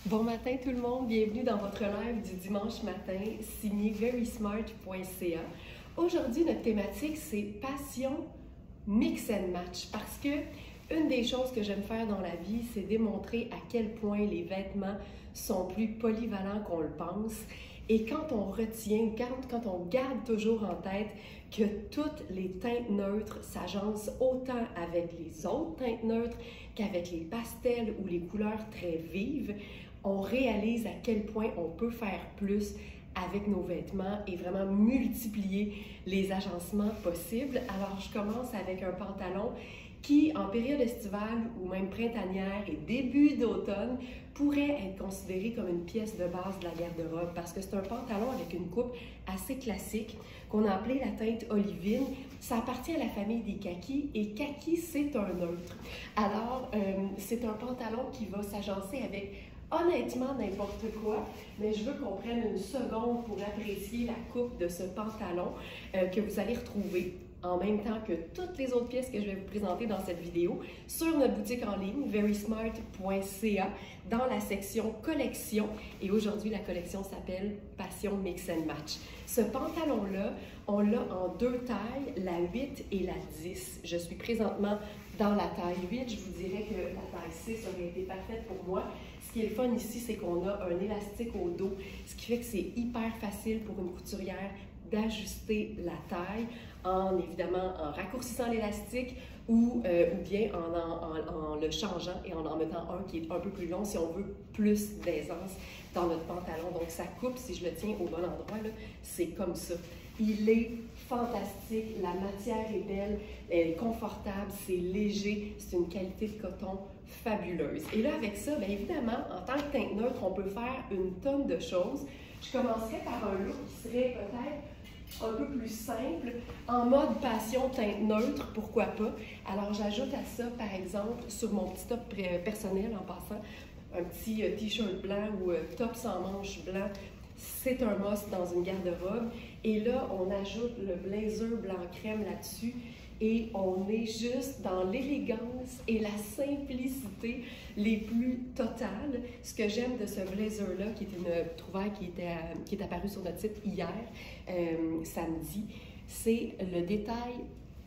Bon matin tout le monde, bienvenue dans votre live du dimanche matin, signé verysmart.ca. Aujourd'hui, notre thématique, c'est passion, mix and match, parce que une des choses que j'aime faire dans la vie, c'est démontrer à quel point les vêtements sont plus polyvalents qu'on le pense. Et quand on retient, quand on garde toujours en tête que toutes les teintes neutres s'agencent autant avec les autres teintes neutres qu'avec les pastels ou les couleurs très vives, on réalise à quel point on peut faire plus avec nos vêtements et vraiment multiplier les agencements possibles. Alors, je commence avec un pantalon qui, en période estivale ou même printanière et début d'automne, pourrait être considéré comme une pièce de base de la garde-robe parce que c'est un pantalon avec une coupe assez classique qu'on a appelé la teinte olivine. Ça appartient à la famille des kakis et kaki, c'est un neutre. Alors, c'est un pantalon qui va s'agencer avec honnêtement n'importe quoi, mais je veux qu'on prenne une seconde pour apprécier la coupe de ce pantalon que vous allez retrouver en même temps que toutes les autres pièces que je vais vous présenter dans cette vidéo sur notre boutique en ligne verysmart.ca dans la section collection. Et aujourd'hui, la collection s'appelle Passion Mix and Match. Ce pantalon-là, on l'a en deux tailles, la 8 et la 10. Je suis présentement dans la taille 8. Je vous dirais que la taille 6 aurait été parfaite pour moi. Ce qui est le fun ici, c'est qu'on a un élastique au dos, ce qui fait que c'est hyper facile pour une couturière d'ajuster la taille évidemment en raccourcissant l'élastique ou bien en le changeant et en mettant un qui est un peu plus long si on veut plus d'aisance dans notre pantalon. Donc ça coupe, si je le tiens au bon endroit, c'est comme ça. Il est fantastique, la matière est belle, elle est confortable, c'est léger, c'est une qualité de coton fabuleuse. Et là, avec ça, bien évidemment, en tant que teinte neutre, on peut faire une tonne de choses. Je commencerai par un look qui serait peut-être un peu plus simple, en mode passion teinte neutre, pourquoi pas. Alors, j'ajoute à ça, par exemple, sur mon petit top personnel en passant, un petit t-shirt blanc ou top sans manches blanc. C'est un must dans une garde-robe. Et là, on ajoute le blazer blanc crème là-dessus et on est juste dans l'élégance et la simplicité les plus totales. Ce que j'aime de ce blazer-là, qui est une trouvaille qui est apparue sur notre site hier, samedi, c'est le détail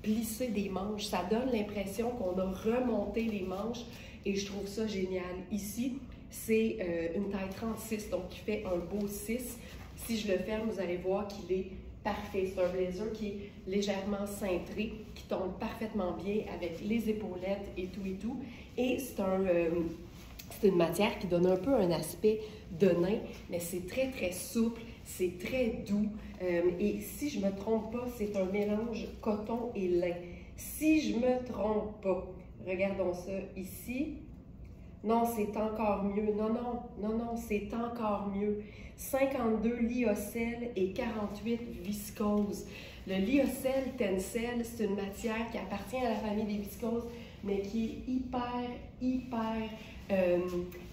plissé des manches. Ça donne l'impression qu'on a remonté les manches et je trouve ça génial. Ici, c'est une taille 36, donc qui fait un beau 6. Si je le ferme, vous allez voir qu'il est parfait. C'est un blazer qui est légèrement cintré, qui tombe parfaitement bien avec les épaulettes et tout et tout. Et c'est une matière qui donne un peu un aspect de nain, mais c'est très, très souple, c'est très doux. Et si je ne me trompe pas, c'est un mélange coton et lin. Si je ne me trompe pas, regardons ça ici. Non, c'est encore mieux. Non, c'est encore mieux. 52 lyocell et 48 viscose. Le lyocell tencel, c'est une matière qui appartient à la famille des viscoses, mais qui est hyper,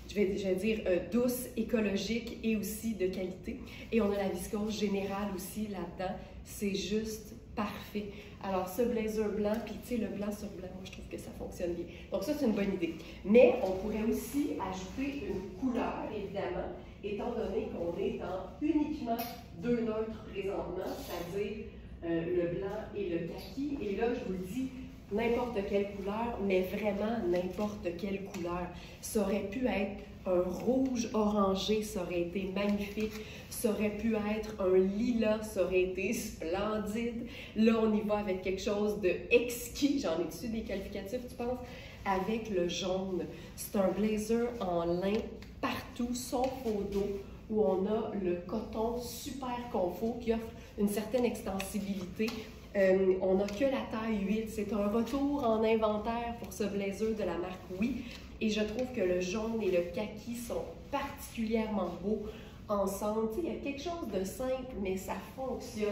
je vais dire, douce, écologique et aussi de qualité. Et on a la viscose générale aussi là-dedans. C'est juste parfait. Alors, ce blazer blanc, puis tu sais, le blanc sur blanc, moi, je trouve que ça fonctionne bien. Donc ça, c'est une bonne idée. Mais on pourrait aussi ajouter une couleur, évidemment, étant donné qu'on est dans uniquement deux neutres présentement, c'est-à-dire le blanc et le kaki. Et là, je vous le dis, n'importe quelle couleur, mais vraiment n'importe quelle couleur. Ça aurait pu être un rouge orangé, ça aurait été magnifique. Ça aurait pu être un lilas, ça aurait été splendide. Là, on y va avec quelque chose de exquis. J'en ai dessus des qualificatifs, tu penses? Avec le jaune. C'est un blazer en lin partout, sauf au dos, où on a le coton super confort qui offre une certaine extensibilité. On n'a que la taille 8. C'est un retour en inventaire pour ce blazer de la marque Oui. Et je trouve que le jaune et le kaki sont particulièrement beaux ensemble. Tu sais, il y a quelque chose de simple, mais ça fonctionne.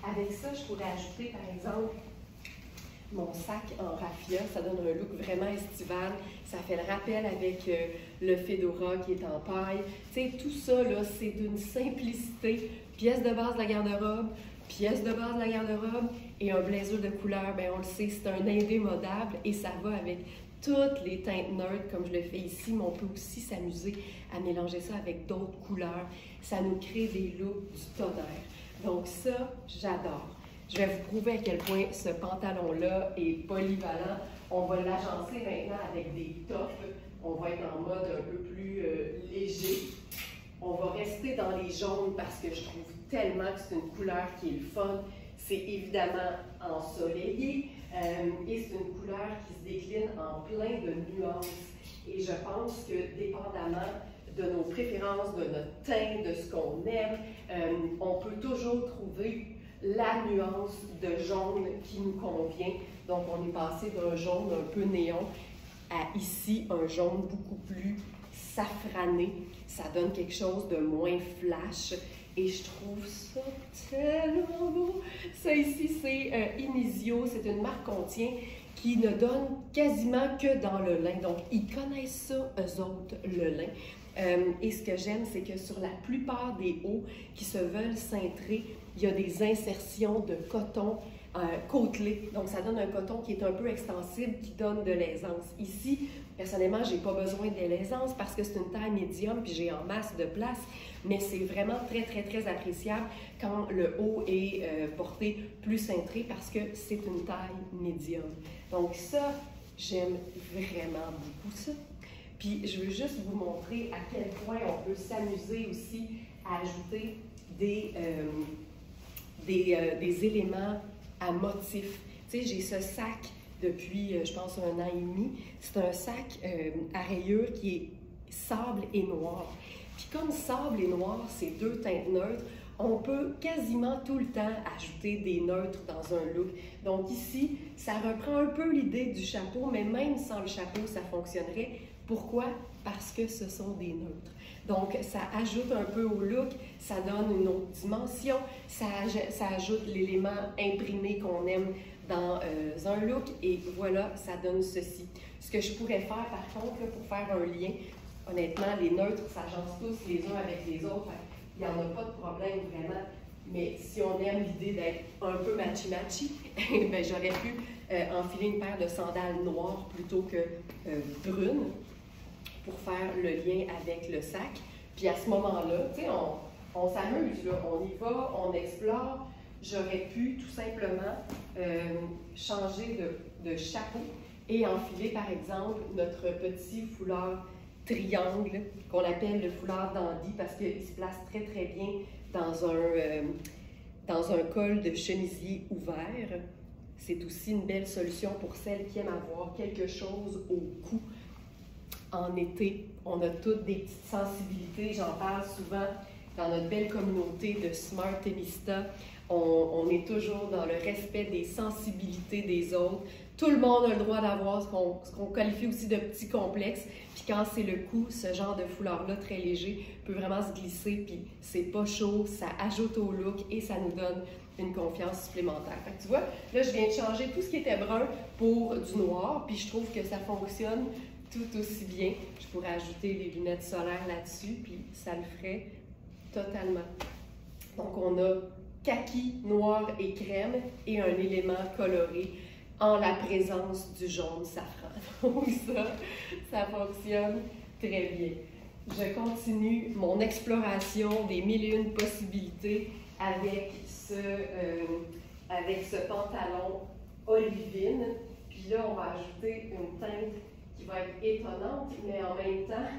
Avec ça, je pourrais ajouter, par exemple, mon sac en raffia. Ça donne un look vraiment estival. Ça fait le rappel avec le fedora qui est en paille. Tu sais, tout ça, là, c'est d'une simplicité. Pièce de base de la garde-robe, pièce de base de la garde-robe et un blazer de couleur, bien, on le sait, c'est un indémodable et ça va avec toutes les teintes neutres comme je le fais ici, mais on peut aussi s'amuser à mélanger ça avec d'autres couleurs. Ça nous crée des looks du tonnerre. Donc ça, j'adore. Je vais vous prouver à quel point ce pantalon-là est polyvalent. On va l'agencer maintenant avec des tops. On va être en mode un peu plus léger. On va rester dans les jaunes parce que je trouve tellement que c'est une couleur qui est le fun. C'est évidemment ensoleillé et c'est une couleur qui se décline en plein de nuances. Et je pense que dépendamment de nos préférences, de notre teint, de ce qu'on aime, on peut toujours trouver la nuance de jaune qui nous convient. Donc on est passé d'un jaune un peu néon à ici un jaune beaucoup plus safrané. Ça donne quelque chose de moins flash. Et je trouve ça tellement beau. Ça ici, c'est Inizio. C'est une marque qu'on tient qui ne donne quasiment que dans le lin. Donc, ils connaissent ça, eux autres, le lin. Et ce que j'aime, c'est que sur la plupart des hauts qui se veulent cintrer, il y a des insertions de coton côtelé. Donc, ça donne un coton qui est un peu extensible, qui donne de l'aisance. Ici, personnellement, je n'ai pas besoin de l'aisance parce que c'est une taille médium puis j'ai en masse de place. Mais c'est vraiment très, très, très appréciable quand le haut est porté plus cintré parce que c'est une taille médium. Donc ça, j'aime vraiment beaucoup ça. Puis je veux juste vous montrer à quel point on peut s'amuser aussi à ajouter des éléments à motifs. Tu sais, j'ai ce sac depuis, je pense, 1 an et demi. C'est un sac à rayures qui est sable et noir. Puis comme sable et noir, c'est deux teintes neutres, on peut quasiment tout le temps ajouter des neutres dans un look. Donc ici, ça reprend un peu l'idée du chapeau, mais même sans le chapeau, ça fonctionnerait. Pourquoi? Parce que ce sont des neutres. Donc, ça ajoute un peu au look, ça donne une autre dimension, ça ajoute l'élément imprimé qu'on aime dans un look, et voilà, ça donne ceci. Ce que je pourrais faire, par contre, là, pour faire un lien, honnêtement, les neutres s'agencent tous les uns avec les autres, il n'y en a pas de problème vraiment, mais si on aime l'idée d'être un peu matchy-matchy, ben, j'aurais pu enfiler une paire de sandales noires plutôt que brunes, pour faire le lien avec le sac. Puis à ce moment-là, tu sais, on s'amuse, on y va, on explore. J'aurais pu tout simplement changer de chapeau et enfiler, par exemple, notre petit foulard triangle qu'on appelle le foulard dandy parce qu'il se place très, très bien dans un col de chemisier ouvert. C'est aussi une belle solution pour celles qui aiment avoir quelque chose au cou. En été, on a toutes des petites sensibilités, j'en parle souvent dans notre belle communauté de Smart Temista. On est toujours dans le respect des sensibilités des autres. Tout le monde a le droit d'avoir ce qu'on qualifie aussi de petit complexe. Puis quand c'est le cou, ce genre de foulard-là très léger peut vraiment se glisser, puis c'est pas chaud, ça ajoute au look et ça nous donne une confiance supplémentaire. Fait que tu vois, là je viens de changer tout ce qui était brun pour du noir, puis je trouve que ça fonctionne tout aussi bien. Je pourrais ajouter les lunettes solaires là-dessus, puis ça le ferait totalement. Donc, on a kaki, noir et crème et un élément coloré en la présence du jaune safran. Donc ça fonctionne très bien. Je continue mon exploration des 1001 possibilités avec ce pantalon olivine. Puis là, on va ajouter une teinte qui va être étonnante, mais en même temps,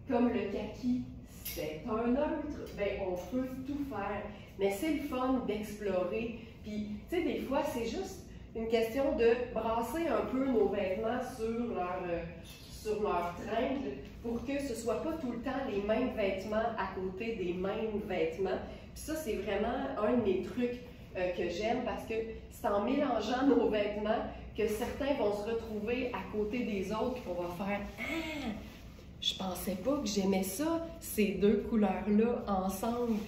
comme le kaki, c'est un neutre, bien, on peut tout faire. Mais c'est le fun d'explorer. Puis, tu sais, des fois, c'est juste une question de brasser un peu nos vêtements sur leur tringle pour que ce ne soit pas tout le temps les mêmes vêtements à côté des mêmes vêtements. Puis ça, c'est vraiment un de mes trucs que j'aime parce que c'est en mélangeant nos vêtements que certains vont se retrouver à côté des autres et qu'on va faire « Ah! Je pensais pas que j'aimais ça, ces deux couleurs-là ensemble. »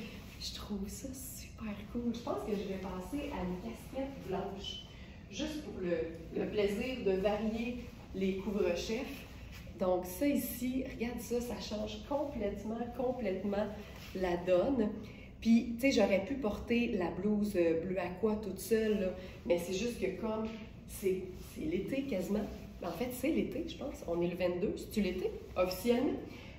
Je trouve ça super cool. Je pense que je vais passer à une casquette blanche, juste pour le plaisir de varier les couvre-chefs. Donc ça ici, regarde ça, ça change complètement la donne. Puis, tu sais, j'aurais pu porter la blouse bleu aqua toute seule, là, mais c'est juste que comme c'est l'été quasiment, En fait, c'est l'été, je pense. On est le 22, c'est-tu l'été, officiellement?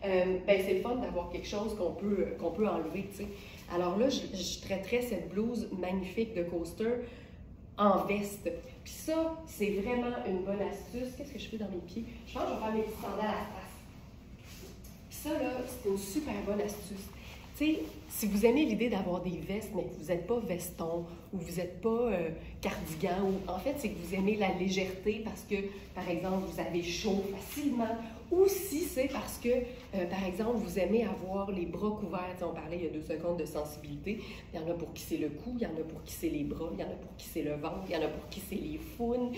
Ben, c'est le fun d'avoir quelque chose qu'on peut enlever, tu sais. Alors là, je traiterais cette blouse magnifique de coaster en veste. Puis ça, c'est vraiment une bonne astuce. Qu'est-ce que je fais dans mes pieds? Je pense que je vais faire mes petits sandales à la face. Puis ça, là, c'est une super bonne astuce. Tu sais, si vous aimez l'idée d'avoir des vestes, mais que vous n'êtes pas veston ou vous n'êtes pas cardigan, ou en fait, c'est que vous aimez la légèreté parce que, par exemple, vous avez chaud facilement, ou si c'est parce que, par exemple, vous aimez avoir les bras couverts. T'sais, on parlait il y a 2 secondes de sensibilité. Il y en a pour qui c'est le cou, il y en a pour qui c'est les bras, il y en a pour qui c'est le ventre, il y en a pour qui c'est les founes.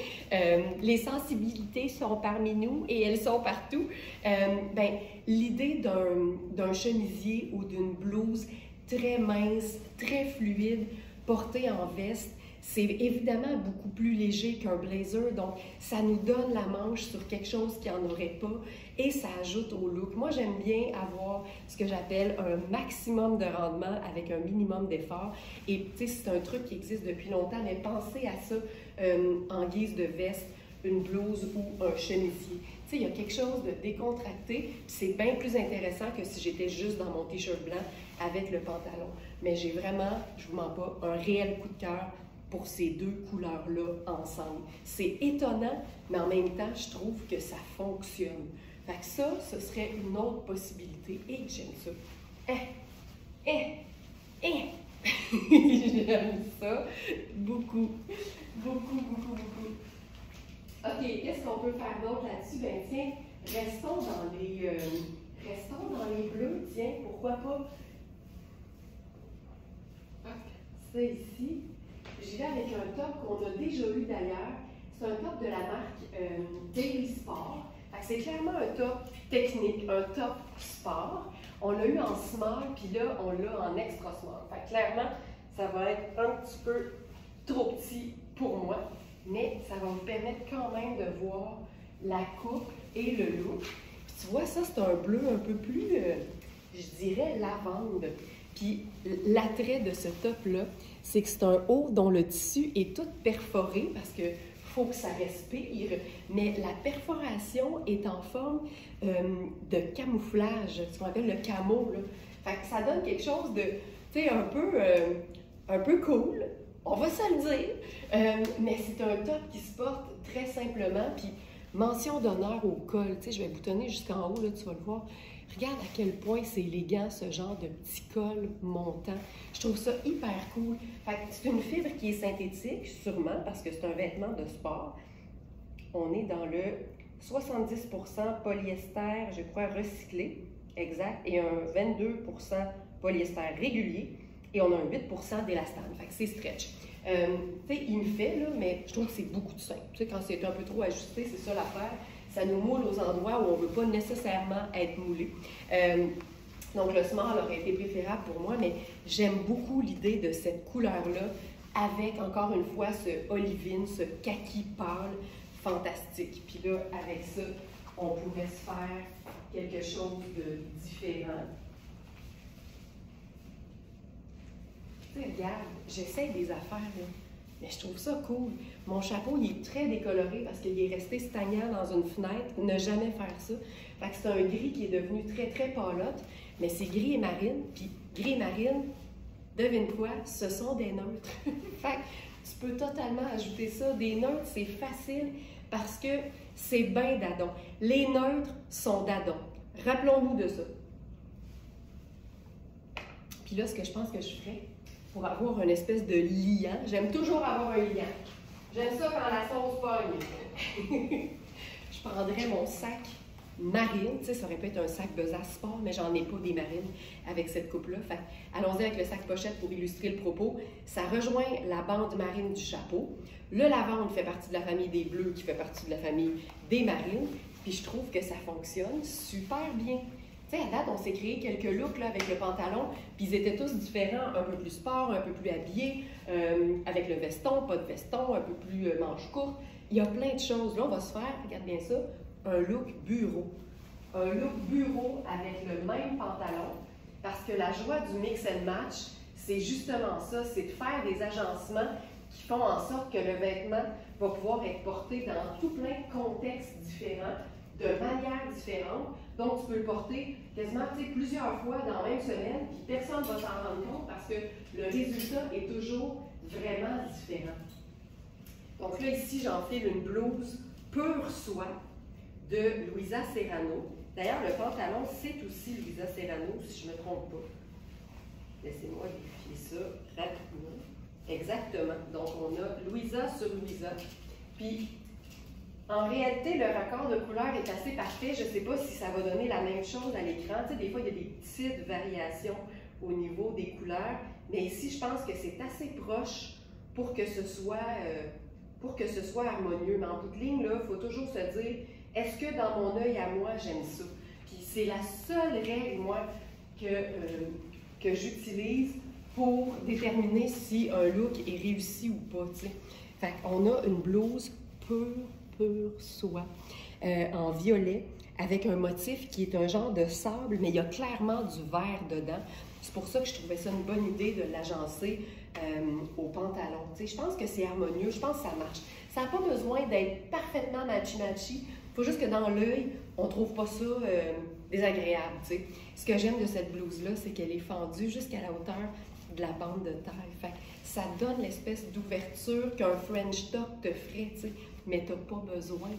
Les sensibilités sont parmi nous et elles sont partout. Ben, l'idée d'un chemisier ou d'une blouse très mince, très fluide, portée en veste, c'est évidemment beaucoup plus léger qu'un blazer, donc ça nous donne la manche sur quelque chose qui n'en aurait pas et ça ajoute au look. Moi, j'aime bien avoir ce que j'appelle un maximum de rendement avec un minimum d'effort. Et tu sais, c'est un truc qui existe depuis longtemps, mais pensez à ça en guise de veste, une blouse ou un chemisier. Tu sais, il y a quelque chose de décontracté, puis c'est bien plus intéressant que si j'étais juste dans mon t-shirt blanc avec le pantalon. Mais j'ai vraiment, je vous mens pas, un réel coup de cœur pour ces deux couleurs-là ensemble. C'est étonnant, mais en même temps, je trouve que ça fonctionne. Fait que ça, ce serait une autre possibilité. Et j'aime ça. J'aime ça beaucoup. Beaucoup, beaucoup, beaucoup. OK, qu'est-ce qu'on peut faire d'autre là-dessus? Ben tiens, restons dans les bleus. Tiens, pourquoi pas? Ça ici. J'y vais avec un top qu'on a déjà eu d'ailleurs. C'est un top de la marque Daily Sport. C'est clairement un top technique, un top sport. On l'a eu en small, puis là, on l'a en extra small. Fait que clairement, ça va être un petit peu trop petit pour moi, mais ça va vous permettre quand même de voir la coupe et le look. Puis tu vois, ça, c'est un bleu un peu plus, je dirais, lavande. Puis l'attrait de ce top-là, c'est que c'est un haut dont le tissu est tout perforé parce que faut que ça respire, mais la perforation est en forme de camouflage, ce qu'on appelle le camo. Là. Fait que ça donne quelque chose de, tu sais, un peu cool, on va se le dire, mais c'est un top qui se porte très simplement, puis mention d'honneur au col. Tu sais, je vais boutonner jusqu'en haut, là, tu vas le voir. Regarde à quel point c'est élégant, ce genre de petit col montant. Je trouve ça hyper cool. Fait que c'est une fibre qui est synthétique, sûrement, parce que c'est un vêtement de sport. On est dans le 70% polyester, je crois, recyclé, exact, et un 22% polyester régulier, et on a un 8% d'élastane. Fait que c'est stretch. Tu sais, il me fait, là, mais je trouve que c'est beaucoup de simple. Tu sais, quand c'est un peu trop ajusté, c'est ça l'affaire. Ça nous moule aux endroits où on ne veut pas nécessairement être moulé. Donc, le small aurait été préférable pour moi, mais j'aime beaucoup l'idée de cette couleur-là avec, encore une fois, ce olivine, ce kaki pâle fantastique. Puis là, avec ça, on pourrait se faire quelque chose de différent. Tu sais, regarde, j'essaie des affaires, là. Mais je trouve ça cool. Mon chapeau, il est très décoloré parce qu'il est resté stagnant dans une fenêtre. Ne jamais faire ça. Fait que c'est un gris qui est devenu très, très pâlotte. Mais c'est gris et marine. Puis gris et marine, devine quoi? Ce sont des neutres. Fait que tu peux totalement ajouter ça. Des neutres, c'est facile parce que c'est bien d'adon. Les neutres sont d'adon. Rappelons-nous de ça. Puis là, ce que je pense que je ferais, pour avoir une espèce de liant. J'aime toujours avoir un liant. J'aime ça quand la sauce pogne. Je prendrais mon sac marine. Tu sais, ça aurait pu être un sac Besace Sport, mais j'en ai pas des marines avec cette coupe-là. Fait allons-y avec le sac pochette pour illustrer le propos. Ça rejoint la bande marine du chapeau. Le lavande fait partie de la famille des bleus, qui fait partie de la famille des marines. Puis je trouve que ça fonctionne super bien. Tu sais, à date, on s'est créé quelques looks là, avec le pantalon, puis ils étaient tous différents, un peu plus sport, un peu plus habillés, avec le veston, pas de veston, un peu plus manche courte. Il y a plein de choses. Là, on va se faire, regarde bien ça, un look bureau. Un look bureau avec le même pantalon, parce que la joie du mix and match, c'est justement ça, c'est de faire des agencements qui font en sorte que le vêtement va pouvoir être porté dans tout plein de contextes différents, de manières différentes. Donc, tu peux le porter quasiment plusieurs fois dans la même semaine, puis personne ne va s'en rendre compte parce que le résultat est toujours vraiment différent. Donc là, ici, j'enfile une blouse pure soie de Louisa Serrano. D'ailleurs, le pantalon, c'est aussi Louisa Serrano, si je ne me trompe pas. Laissez-moi vérifier ça rapidement. Exactement. Donc, on a Louisa sur Louisa. Puis, en réalité, le raccord de couleur est assez parfait. Je ne sais pas si ça va donner la même chose à l'écran. Tu sais, des fois, il y a des petites variations au niveau des couleurs. Mais ici, je pense que c'est assez proche pour que ce soit harmonieux. Mais en bout de ligne, il faut toujours se dire, est-ce que dans mon œil à moi, j'aime ça? Puis c'est la seule règle, moi, que j'utilise pour déterminer si un look est réussi ou pas, tu sais. Fait qu'on a une blouse pure soie en violet avec un motif qui est un genre de sable, mais il y a clairement du vert dedans. C'est pour ça que je trouvais ça une bonne idée de l'agencer au pantalon. Tu sais, je pense que c'est harmonieux, je pense que ça marche. Ça n'a pas besoin d'être parfaitement matchy-matchy. Il faut juste que dans l'œil, on ne trouve pas ça désagréable. Tu sais. Ce que j'aime de cette blouse-là, c'est qu'elle est fendue jusqu'à la hauteur de la bande de taille. Fait que ça donne l'espèce d'ouverture qu'un French tuck te ferait, tu sais, mais tu n'as pas besoin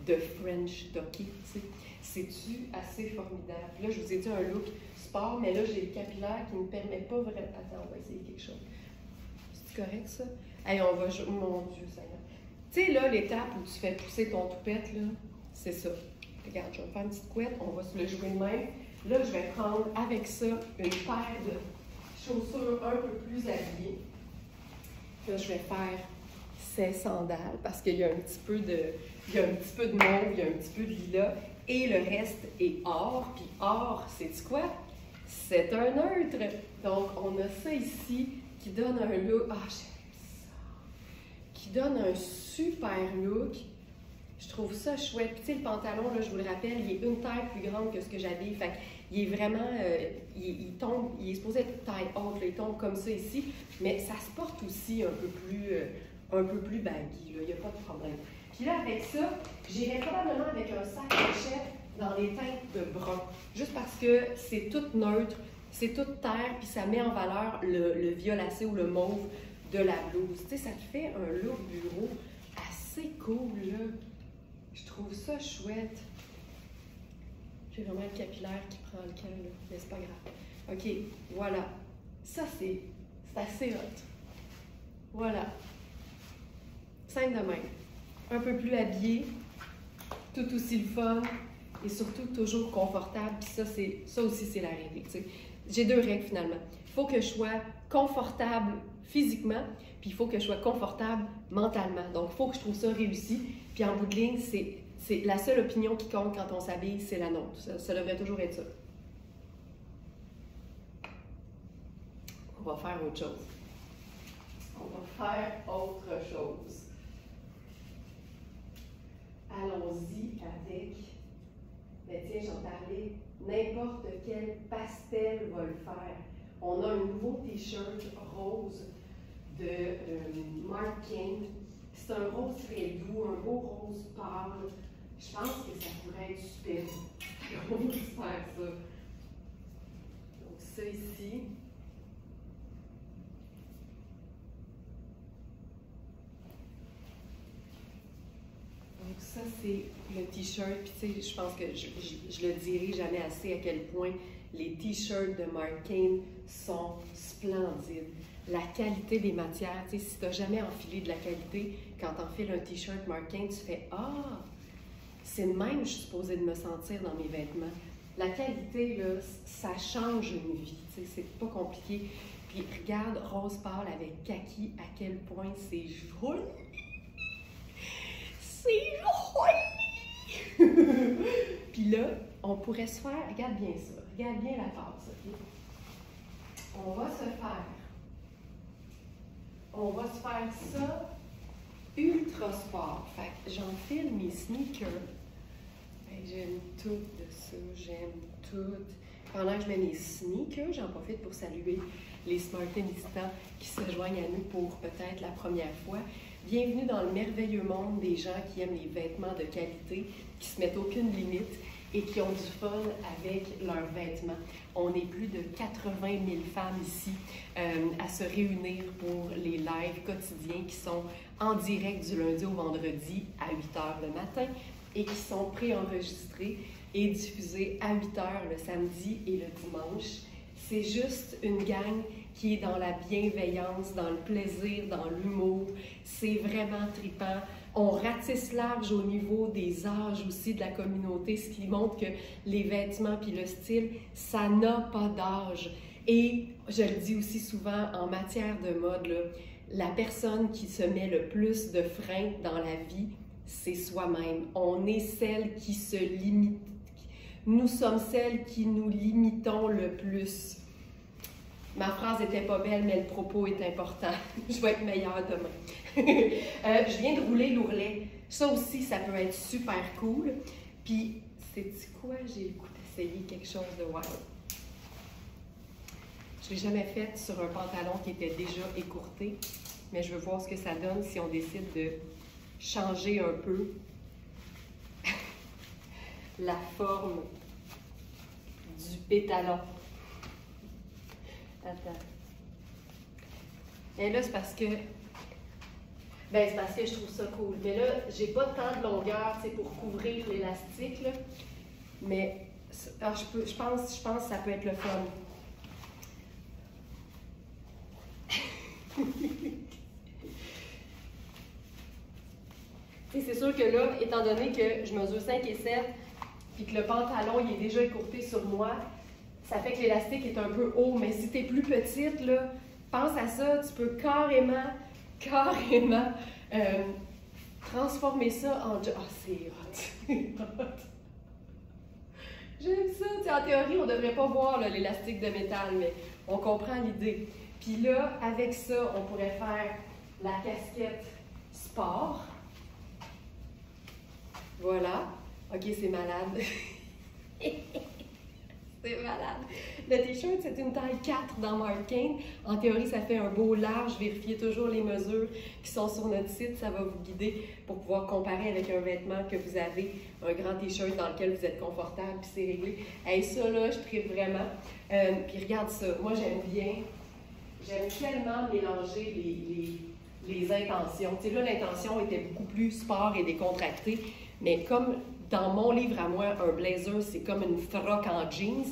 de French tucker. Tu sais. C'est-tu assez formidable? Là, je vous ai dit un look sport, mais là, j'ai le capillaire qui ne me permet pas vraiment... Attends, on va essayer quelque chose. C'est correct, ça? Allez, on va... Mon Dieu, Seigneur. Tu sais, là, l'étape où tu fais pousser ton toupette, là, c'est ça. Regarde, je vais faire une petite couette, on va se le jouer de même. Là, je vais prendre avec ça une paire de chaussures un peu plus habillées. Là, je vais faire ces sandales parce qu'il y a un petit peu de... Il y a un petit peu de mauve, il y a un petit peu de lilas. Et le reste est or. Puis or, c'est quoi? C'est un neutre. Donc, on a ça ici qui donne un look... Ah, j'aime ça! Qui donne un super look. Je trouve ça chouette. Puis, tu sais, le pantalon, là, je vous le rappelle, il est une taille plus grande que ce que j'avais. Fait qu'il est vraiment... il tombe... Il est supposé être taille haute. Là, il tombe comme ça ici. Mais ça se porte aussi un peu plus baggy. Il n'y a pas de problème. Puis là, avec ça, j'irai probablement avec un sac pochette dans les teintes de brun. Juste parce que c'est tout neutre, c'est tout terre, puis ça met en valeur le violacé ou le mauve de la blouse. Tu sais, ça te fait un look bureau assez cool, là. Je trouve ça chouette. J'ai vraiment le capillaire qui prend le camp, là. Mais c'est pas grave. OK, voilà. Ça, c'est assez hot. Voilà. Simple de même. Un peu plus habillé, tout aussi le fun et surtout toujours confortable. Puis ça aussi, c'est la règle. Tu sais. J'ai deux règles finalement. Il faut que je sois confortable physiquement, puis il faut que je sois confortable mentalement. Donc, il faut que je trouve ça réussi. Puis en bout de ligne, c'est la seule opinion qui compte quand on s'habille, c'est la nôtre. Ça devrait toujours être ça. On va faire autre chose. On va faire autre chose. Allons-y avec, ben tiens, j'en parlais, n'importe quel pastel va le faire. On a un nouveau t-shirt rose de Marc King. C'est un rose très doux, un beau rose pâle. Je pense que ça pourrait être super. On va faire ça. Donc ça ici. Donc ça, c'est le t-shirt. Puis tu sais, je pense que je le dirai jamais assez à quel point les t-shirts de Marc King sont splendides. La qualité des matières, tu sais, si tu n'as jamais enfilé de la qualité, quand tu enfiles un t-shirt Marc King, tu fais « Ah, c'est de même que je suis supposée de me sentir dans mes vêtements. » La qualité, là, ça change une vie, tu sais, c'est pas compliqué. Puis regarde rose pâle avec kaki, à quel point c'est joli! C'est joli! Puis là, on pourrait se faire, regarde bien ça, regarde bien la tasse, OK? On va se faire ça ultra sport. Fait que j'enfile mes sneakers. J'aime tout de ça, j'aime tout. pendant que je mets mes sneakers, j'en profite pour saluer les Smartenistants qui se joignent à nous pour peut-être la première fois. Bienvenue dans le merveilleux monde des gens qui aiment les vêtements de qualité, qui se mettent aucune limite et qui ont du fun avec leurs vêtements. On est plus de 80 000 femmes ici à se réunir pour les lives quotidiens qui sont en direct du lundi au vendredi à 8 h le matin et qui sont préenregistrés et diffusés à 8 h le samedi et le dimanche. C'est juste une gang qui est dans la bienveillance, dans le plaisir, dans l'humour. C'est vraiment trippant. On ratisse large au niveau des âges aussi de la communauté, ce qui montre que les vêtements puis le style, ça n'a pas d'âge. Et je le dis aussi souvent en matière de mode, là, la personne qui se met le plus de freins dans la vie, c'est soi-même. On est celle qui se limite. Nous sommes celles qui nous limitons le plus. Ma phrase n'était pas belle, mais le propos est important. Je vais être meilleure demain. Je viens de rouler l'ourlet. Ça aussi, ça peut être super cool. Puis, sais-tu quoi? J'ai le goût d'essayer quelque chose de wild. Je ne l'ai jamais fait sur un pantalon qui était déjà écourté, mais je veux voir ce que ça donne si on décide de changer un peu la forme du pétalon. Attends. Et là, c'est parce que je trouve ça cool. Mais là, j'ai pas tant de longueur, tu sais, pour couvrir l'élastique, là. Mais je pense que ça peut être le fun. C'est sûr que là, étant donné que je mesure 5 et 7, puis que le pantalon il est déjà écourté sur moi, ça fait que l'élastique est un peu haut. Mais si tu es plus petite, là, pense à ça, tu peux carrément transformer ça en... Ah, c'est hot! J'aime ça! T'sais, en théorie, on ne devrait pas voir l'élastique de métal, mais on comprend l'idée. Puis là, avec ça, on pourrait faire la casquette sport. Voilà. OK, c'est malade. C'est malade. Le t-shirt, c'est une taille 4 dans Marc Cain. En théorie, ça fait un beau large. Vérifiez toujours les mesures qui sont sur notre site. Ça va vous guider pour pouvoir comparer avec un vêtement que vous avez, un grand t-shirt dans lequel vous êtes confortable, puis c'est réglé. Hey, ça, là, je tripe vraiment. Puis regarde ça. Moi, j'aime tellement mélanger les intentions. Tu sais, là, l'intention était beaucoup plus sport et décontractée, mais comme dans mon livre à moi, un blazer, c'est comme une froc en jeans,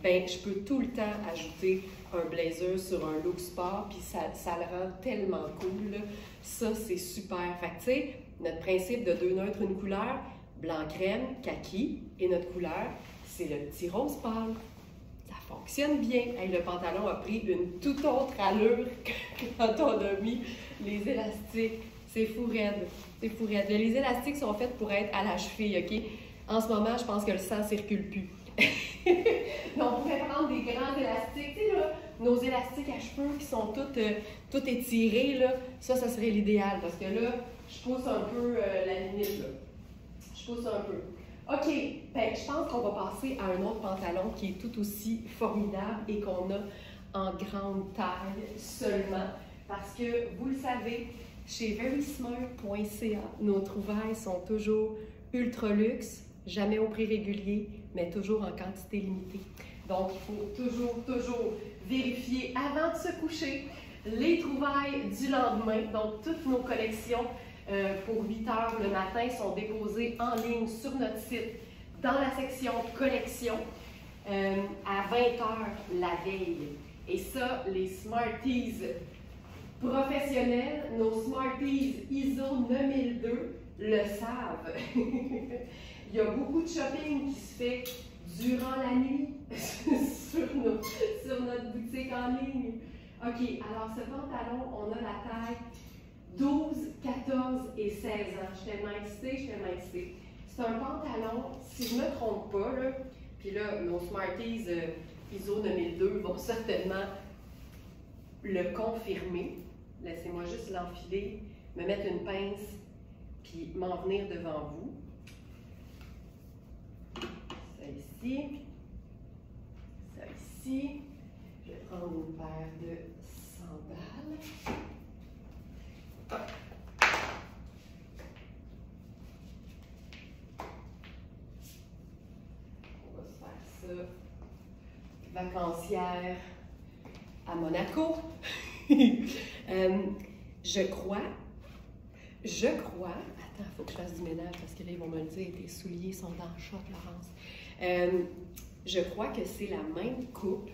ben je peux tout le temps ajouter un blazer sur un look sport, puis ça le rend tellement cool, là. Ça, c'est super. Fait que, tu sais, notre principe de 2 neutres, une couleur, blanc-crème, kaki, et notre couleur, c'est le petit rose pâle. Ça fonctionne bien. Hey, le pantalon a pris une toute autre allure que quand on a mis les élastiques. C'est fou raide. C'est fou raide. Les élastiques sont faits pour être à la cheville, OK? En ce moment, je pense que le sang ne circule plus. Donc, on pourrait prendre des grands élastiques. Tu sais, là, nos élastiques à cheveux qui sont toutes étirés, là, ça serait l'idéal. Parce que là, je pousse un peu la limite, là. Je pousse un peu. OK, ben, je pense qu'on va passer à un autre pantalon qui est tout aussi formidable et qu'on a en grande taille seulement. Parce que, vous le savez, chez verysmart.ca, nos trouvailles sont toujours ultra luxe, jamais au prix régulier, mais toujours en quantité limitée. Donc, il faut toujours vérifier avant de se coucher les trouvailles du lendemain. Donc, toutes nos collections pour 8 h le matin sont déposées en ligne sur notre site dans la section collection à 20 h la veille. Et ça, les Smarties professionnels, nos Smarties ISO 9002 le savent. Il y a beaucoup de shopping qui se fait durant la nuit sur notre boutique en ligne. OK, alors ce pantalon, on a la taille 12, 14 et 16 ans. Je suis tellement excitée. C'est un pantalon, si je ne me trompe pas, là, puis là, nos Smarties ISO 9002 vont certainement le confirmer. Laissez-moi juste l'enfiler, me mettre une pince, puis m'en venir devant vous. Ça ici, une paire de sandales. On va se faire ça. Vacancière à Monaco. Je crois, attends, il faut que je fasse du ménage parce que là, ils vont me le dire, tes souliers sont dans le shot, Laurence. Je crois que c'est la même coupe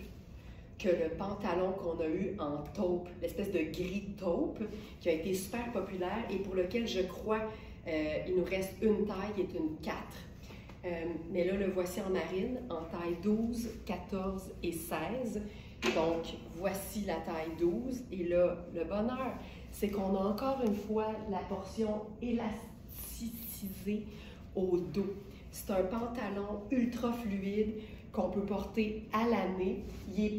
que le pantalon qu'on a eu en taupe, l'espèce de gris taupe, qui a été super populaire et pour lequel je crois il nous reste une taille qui est une 4. Mais là, le voici en marine, en taille 12, 14 et 16. Donc, voici la taille 12. Et là, le bonheur, c'est qu'on a encore une fois la portion élasticité au dos. C'est un pantalon ultra fluide qu'on peut porter à l'année. Il est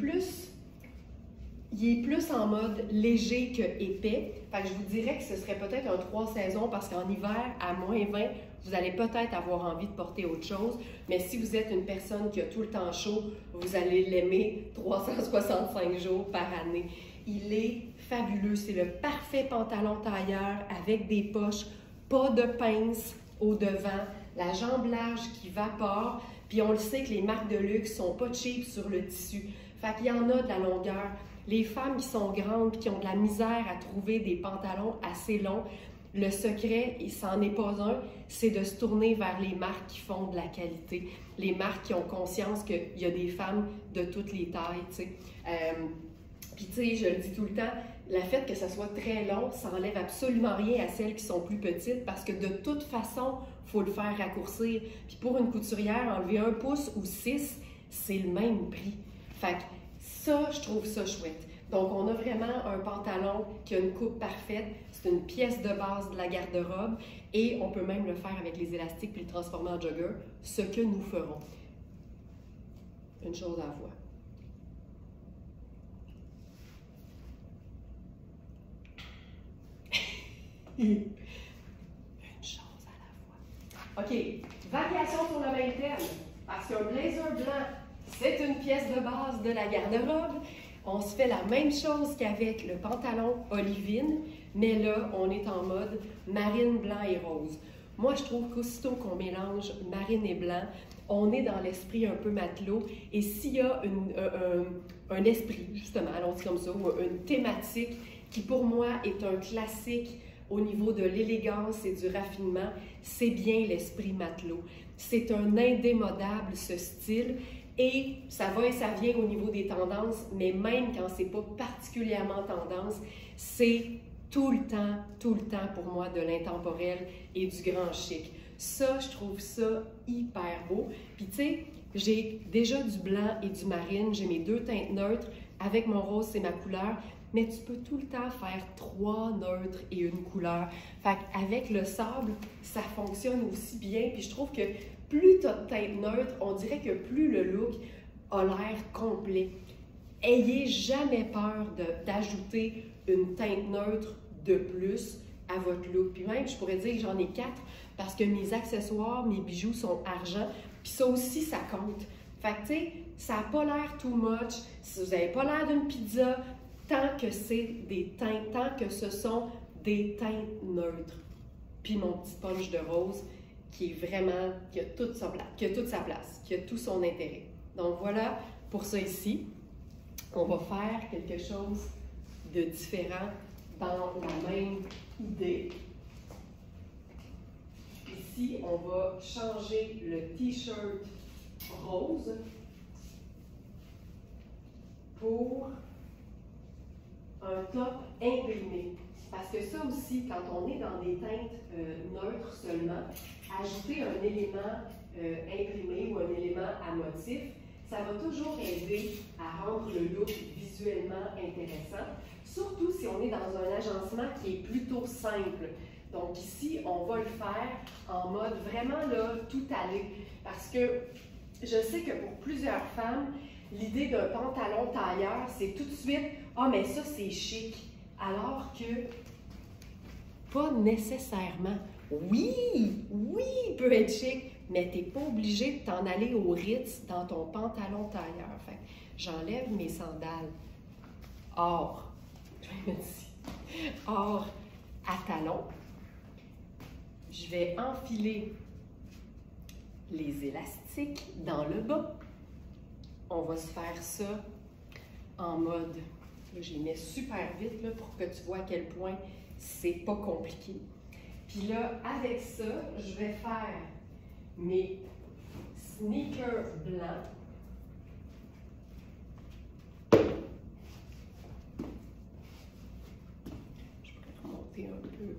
plus en mode léger que épais. Fait que je vous dirais que ce serait peut-être un 3 saisons parce qu'en hiver, à moins 20, vous allez peut-être avoir envie de porter autre chose. Mais si vous êtes une personne qui a tout le temps chaud, vous allez l'aimer 365 jours par année. Il est fabuleux. C'est le parfait pantalon tailleur avec des poches, pas de pince au devant, la jambe large qui vapore. Puis on le sait que les marques de luxe sont pas cheap sur le tissu. Fait qu'il y en a de la longueur. Les femmes qui sont grandes et qui ont de la misère à trouver des pantalons assez longs, le secret, et c'en est pas un, c'est de se tourner vers les marques qui font de la qualité. Les marques qui ont conscience qu'il y a des femmes de toutes les tailles, tu sais. Puis tu sais, je le dis tout le temps, le fait que ça soit très long, ça n'enlève absolument rien à celles qui sont plus petites parce que de toute façon, il faut le faire raccourcir. Puis pour une couturière, enlever 1 pouce ou 6, c'est le même prix. Fait que ça, je trouve ça chouette. Donc, on a vraiment un pantalon qui a une coupe parfaite. C'est une pièce de base de la garde-robe et on peut même le faire avec les élastiques puis le transformer en jogger, ce que nous ferons. Une chose à la fois. Une chose à la fois. OK, variation sur le même thème. Parce qu'un blazer blanc, c'est une pièce de base de la garde-robe. On se fait la même chose qu'avec le pantalon olivine, mais là, on est en mode marine, blanc et rose. Moi, je trouve qu'aussitôt qu'on mélange marine et blanc, on est dans l'esprit un peu matelot. Et s'il y a un esprit, justement, allons-y comme ça, ou une thématique qui, pour moi, est un classique au niveau de l'élégance et du raffinement, c'est bien l'esprit matelot. C'est un indémodable, ce style. Et ça va et ça vient au niveau des tendances, mais même quand c'est pas particulièrement tendance, c'est tout le temps pour moi de l'intemporel et du grand chic. Ça, je trouve ça hyper beau. Puis tu sais, j'ai déjà du blanc et du marine, j'ai mes 2 teintes neutres, avec mon rose, c'est ma couleur, mais tu peux tout le temps faire 3 neutres et une couleur. Fait qu'avec le sable, ça fonctionne aussi bien, puis je trouve que plus tu as de teinte neutre, on dirait que plus le look a l'air complet. Ayez jamais peur d'ajouter une teinte neutre de plus à votre look. Puis même, je pourrais dire que j'en ai 4 parce que mes accessoires, mes bijoux sont argent, puis ça aussi, ça compte. Fait que, tu sais, ça n'a pas l'air too much, si vous n'avez pas l'air d'une pizza, tant que c'est des teintes, tant que ce sont des teintes neutres. Puis mon petit punch de rose, qui est vraiment, qui a toute sa place, qui a tout son intérêt. Donc voilà, pour ça ici, on va faire quelque chose de différent dans la même idée. Ici, on va changer le t-shirt rose pour un top imprimé. Parce que ça aussi, quand on est dans des teintes neutres seulement, ajouter un élément imprimé ou un élément à motif, ça va toujours aider à rendre le look visuellement intéressant, surtout si on est dans un agencement qui est plutôt simple. Donc ici, on va le faire en mode vraiment là, tout aller. Parce que je sais que pour plusieurs femmes, l'idée d'un pantalon tailleur, c'est tout de suite « Ah, mais ça, c'est chic ». Alors que, pas nécessairement. Oui, il peut être chic, mais tu n'es pas obligé de t'en aller au Ritz dans ton pantalon tailleur. Fait j'enlève mes sandales. or, je vais mettre ici, or à talons. Je vais enfiler les élastiques dans le bas. On va se faire ça en mode, là, j'y mets super vite là, pour que tu vois à quel point c'est pas compliqué. Puis là, avec ça, je vais faire mes sneakers blancs. Je pourrais remonter un peu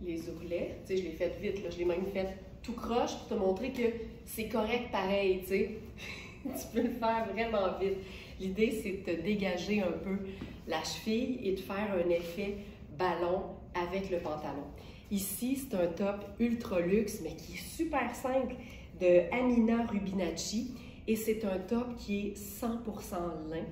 les ourlets. Tu sais, je l'ai fait vite, là. Je l'ai même fait tout croche pour te montrer que c'est correct pareil, tu sais. Tu peux le faire vraiment vite. L'idée, c'est de te dégager un peu la cheville et de faire un effet ballon avec le pantalon. Ici, c'est un top ultra luxe, mais qui est super simple, de Amina Rubinacci. Et c'est un top qui est 100% lin.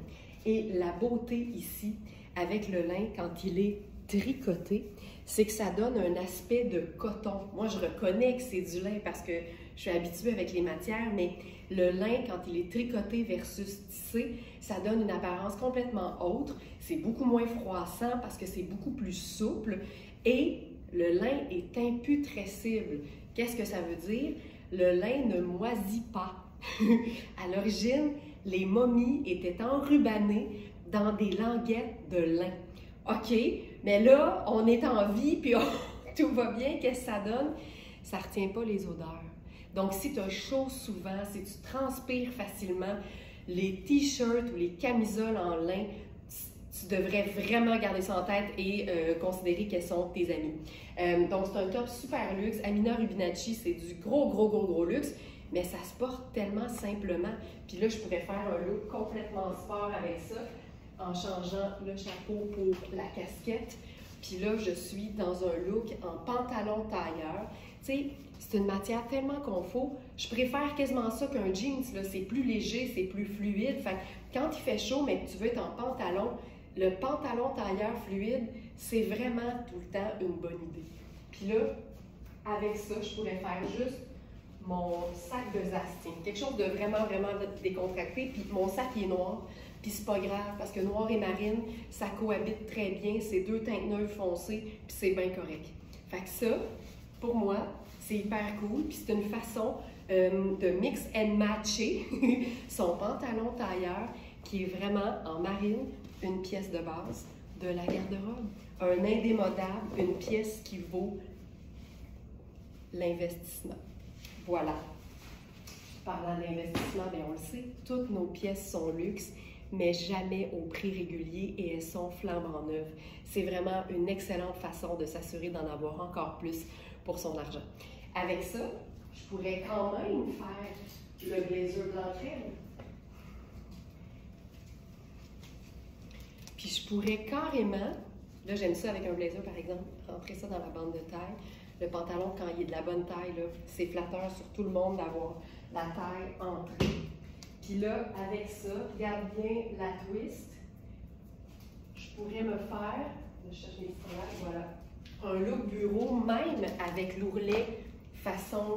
Et la beauté ici, avec le lin, quand il est tricoté, c'est que ça donne un aspect de coton. Moi, je reconnais que c'est du lin parce que je suis habituée avec les matières, mais le lin, quand il est tricoté versus tissé, ça donne une apparence complètement autre. C'est beaucoup moins froissant parce que c'est beaucoup plus souple et le lin est imputrescible. Qu'est-ce que ça veut dire? Le lin ne moisit pas. À l'origine, les momies étaient enrubannées dans des languettes de lin. OK, mais là, on est en vie, puis tout va bien. Qu'est-ce que ça donne? Ça ne retient pas les odeurs. Donc, si tu as chaud souvent, si tu transpires facilement, les t-shirts ou les camisoles en lin, tu devrais vraiment garder ça en tête et considérer qu'elles sont tes amies. Donc, c'est un top super luxe. Amina Rubinacci, c'est du gros luxe, mais ça se porte tellement simplement. Puis là, je pourrais faire un look complètement sport avec ça, en changeant le chapeau pour la casquette. Puis là, je suis dans un look en pantalon tailleur. Tu sais, c'est une matière tellement confort. Je préfère quasiment ça qu'un jeans. C'est plus léger, c'est plus fluide. Fait que quand il fait chaud, mais que tu veux être en pantalon, le pantalon tailleur fluide, c'est vraiment tout le temps une bonne idée. Puis là, avec ça, je pourrais faire juste mon sac de Zastine. Quelque chose de vraiment décontracté. Puis mon sac est noir. Puis c'est pas grave, parce que noir et marine, ça cohabite très bien. C'est deux teintes neuves foncées, puis c'est bien correct. Fait que ça, pour moi, c'est hyper cool. Puis c'est une façon de mix and matcher son pantalon tailleur, qui est vraiment en marine, une pièce de base de la garde-robe. Un indémodable, une pièce qui vaut l'investissement. Voilà. Parlant d'investissement, bien on le sait, toutes nos pièces sont luxe, mais jamais au prix régulier et elles sont flambant neuves. C'est vraiment une excellente façon de s'assurer d'en avoir encore plus pour son argent. Avec ça, je pourrais quand même faire le blazer blanc crème. Puis je pourrais carrément, là j'aime ça avec un blazer par exemple, rentrer ça dans la bande de taille. Le pantalon, quand il est de la bonne taille, c'est flatteur sur tout le monde d'avoir la taille entrée. Puis là, avec ça, regarde bien la twist. Je pourrais me faire, je cherche mes stylages, voilà, un look bureau, même avec l'ourlet façon,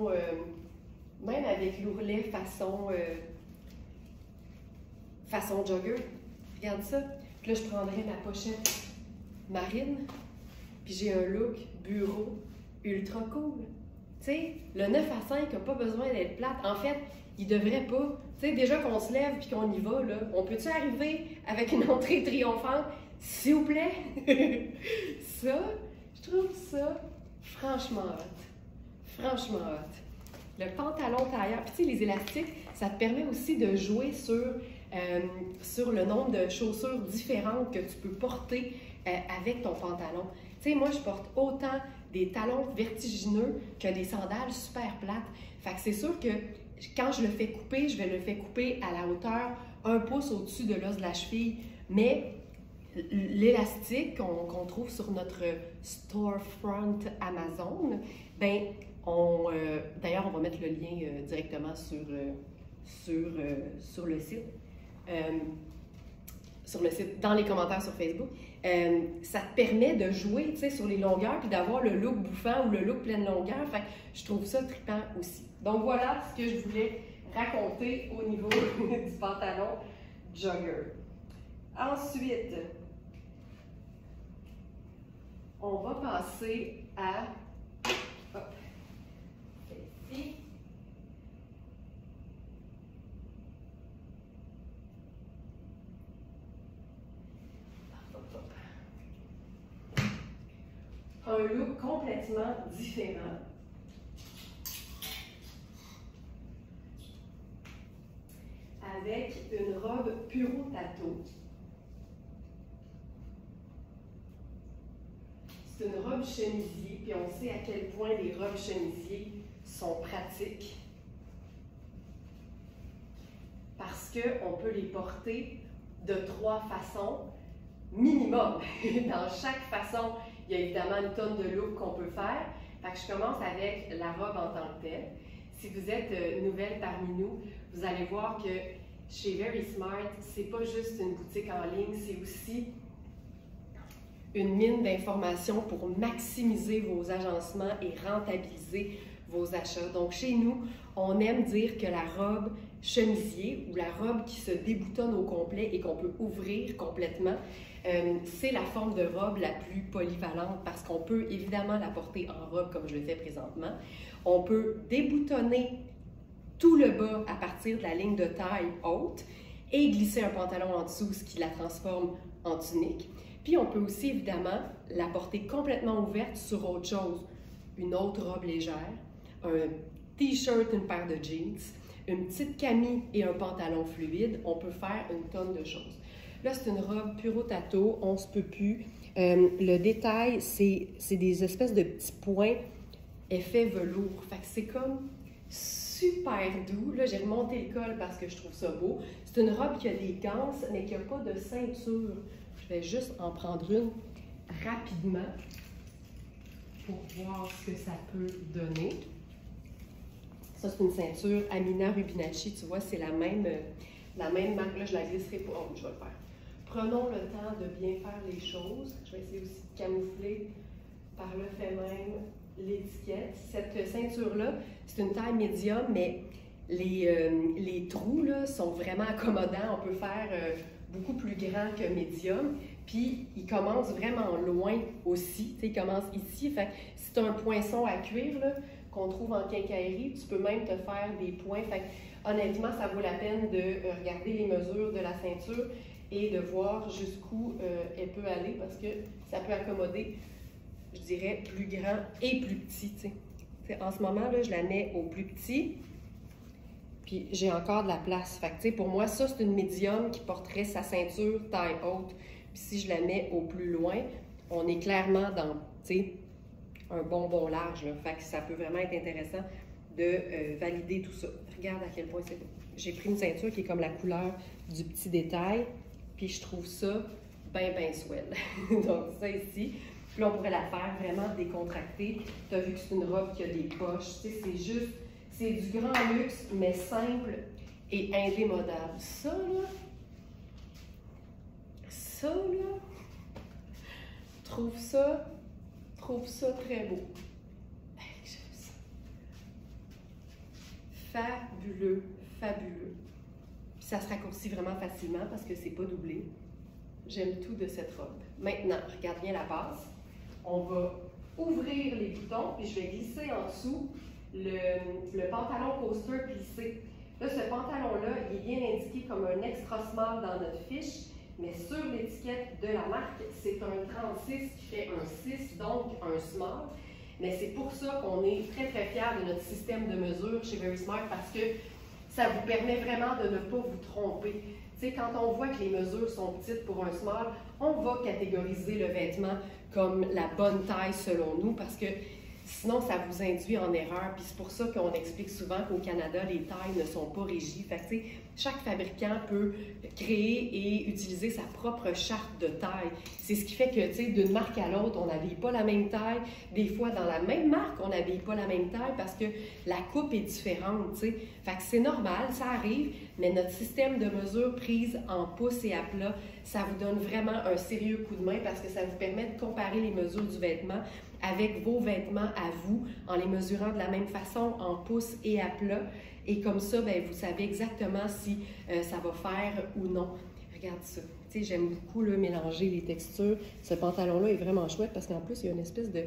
façon jogger. Regarde ça. Puis là, je prendrais ma pochette marine, puis j'ai un look bureau ultra cool. Tu sais, le 9 à 5 n'a pas besoin d'être plate. En fait, il devrait pas. Tu sais, déjà qu'on se lève puis qu'on y va, là, on peut-tu arriver avec une entrée triomphante? S'il vous plaît? Ça, je trouve ça franchement hot. Franchement hot. Le pantalon tailleur, puis tu sais, les élastiques, ça te permet aussi de jouer sur le nombre de chaussures différentes que tu peux porter avec ton pantalon. Tu sais, moi, je porte autant des talons vertigineux que des sandales super plates. Fait que c'est sûr que quand je le fais couper, je vais le faire couper à la hauteur 1 pouce au-dessus de l'os de la cheville. Mais l'élastique qu'on trouve sur notre storefront Amazon, ben d'ailleurs, on va mettre le lien directement sur le site. Dans les commentaires sur Facebook, ça te permet de jouer sur les longueurs puis d'avoir le look bouffant ou le look pleine longueur. Fait que je trouve ça trippant aussi. Donc voilà ce que je voulais raconter au niveau du pantalon jogger. Ensuite, on va passer à, hop, ici. Un look complètement différent. Avec une robe Puro Tato. C'est une robe chemisier, puis on sait à quel point les robes chemisiers sont pratiques. Parce qu'on peut les porter de 3 façons minimum. Dans chaque façon, il y a évidemment une tonne de looks qu'on peut faire. Fait que je commence avec la robe en tant que telle. Si vous êtes nouvelle parmi nous, vous allez voir que chez Very Smart, c'est pas juste une boutique en ligne, c'est aussi une mine d'informations pour maximiser vos agencements et rentabiliser vos achats. Donc chez nous, on aime dire que la robe chemisier ou la robe qui se déboutonne au complet et qu'on peut ouvrir complètement, c'est la forme de robe la plus polyvalente parce qu'on peut évidemment la porter en robe comme je le fais présentement. On peut déboutonner tout le bas à partir de la ligne de taille haute et glisser un pantalon en dessous, ce qui la transforme en tunique. Puis on peut aussi évidemment la porter complètement ouverte sur autre chose, une autre robe légère, un t-shirt, une paire de jeans, une petite camie et un pantalon fluide. On peut faire une tonne de choses. Là, c'est une robe Puro Tato, on se peut plus. Le détail, c'est des espèces de petits points effet velours. Fait que c'est comme super doux. Là, j'ai remonté le col parce que je trouve ça beau. C'est une robe qui a des ganses, mais qui n'a pas de ceinture. Je vais juste en prendre une rapidement pour voir ce que ça peut donner. Ça, c'est une ceinture Amina Rubinacci. Tu vois, c'est la même marque. Là, je la glisserai pas. Oh, je vais le faire. Prenons le temps de bien faire les choses. Je vais essayer aussi de camoufler par le fait même l'étiquette. Cette ceinture-là, c'est une taille médium, mais les trous là, sont vraiment accommodants. On peut faire beaucoup plus grand que médium. Puis, il commence vraiment loin aussi. Tu sais, il commence ici. Fait que si tu as un poinçon à cuire là, qu'on trouve en quincaillerie, tu peux même te faire des points. Fait que, honnêtement, ça vaut la peine de regarder les mesures de la ceinture et de voir jusqu'où elle peut aller parce que ça peut accommoder, je dirais, plus grand et plus petit. T'sais. En ce moment, là, je la mets au plus petit, puis j'ai encore de la place. Fait que, pour moi, ça, c'est une médium qui porterait sa ceinture taille haute. Puis si je la mets au plus loin, on est clairement dans un bonbon large. Là. Fait que ça peut vraiment être intéressant de valider tout ça. Regarde à quel point c'est beau. J'ai pris une ceinture qui est comme la couleur du petit détail, puis je trouve ça bien swell. Donc ça ici. Puis là, on pourrait la faire vraiment décontractée. Tu as vu que c'est une robe qui a des poches. C'est juste, c'est du grand luxe, mais simple et indémodable. Ça, là, trouve ça très beau. J'aime ça. Fabuleux, fabuleux. Puis ça se raccourcit vraiment facilement parce que c'est pas doublé. J'aime tout de cette robe. Maintenant, regarde bien la base. On va ouvrir les boutons, puis je vais glisser en dessous le pantalon coaster plissé. Là, ce pantalon-là, il est bien indiqué comme un extra small dans notre fiche, mais sur l'étiquette de la marque, c'est un 36 qui fait un 6, donc un small. Mais c'est pour ça qu'on est très fiers de notre système de mesure chez Very Smart parce que ça vous permet vraiment de ne pas vous tromper. Tu sais, quand on voit que les mesures sont petites pour un small, on va catégoriser le vêtement comme la bonne taille selon nous parce que sinon, ça vous induit en erreur. Puis c'est pour ça qu'on explique souvent qu'au Canada, les tailles ne sont pas régies. Fait que, tu sais, chaque fabricant peut créer et utiliser sa propre charte de taille. C'est ce qui fait que, tu sais, d'une marque à l'autre, on n'habille pas la même taille. Des fois, dans la même marque, on n'habille pas la même taille parce que la coupe est différente, tu sais. Fait que c'est normal, ça arrive, mais notre système de mesure prise en pouces et à plat, ça vous donne vraiment un sérieux coup de main parce que ça vous permet de comparer les mesures du vêtement avec vos vêtements à vous, en les mesurant de la même façon, en pouces et à plat. Et comme ça, bien, vous savez exactement si ça va faire ou non. Regarde ça. Tu sais, j'aime beaucoup là, mélanger les textures. Ce pantalon-là est vraiment chouette parce qu'en plus, il y a une espèce de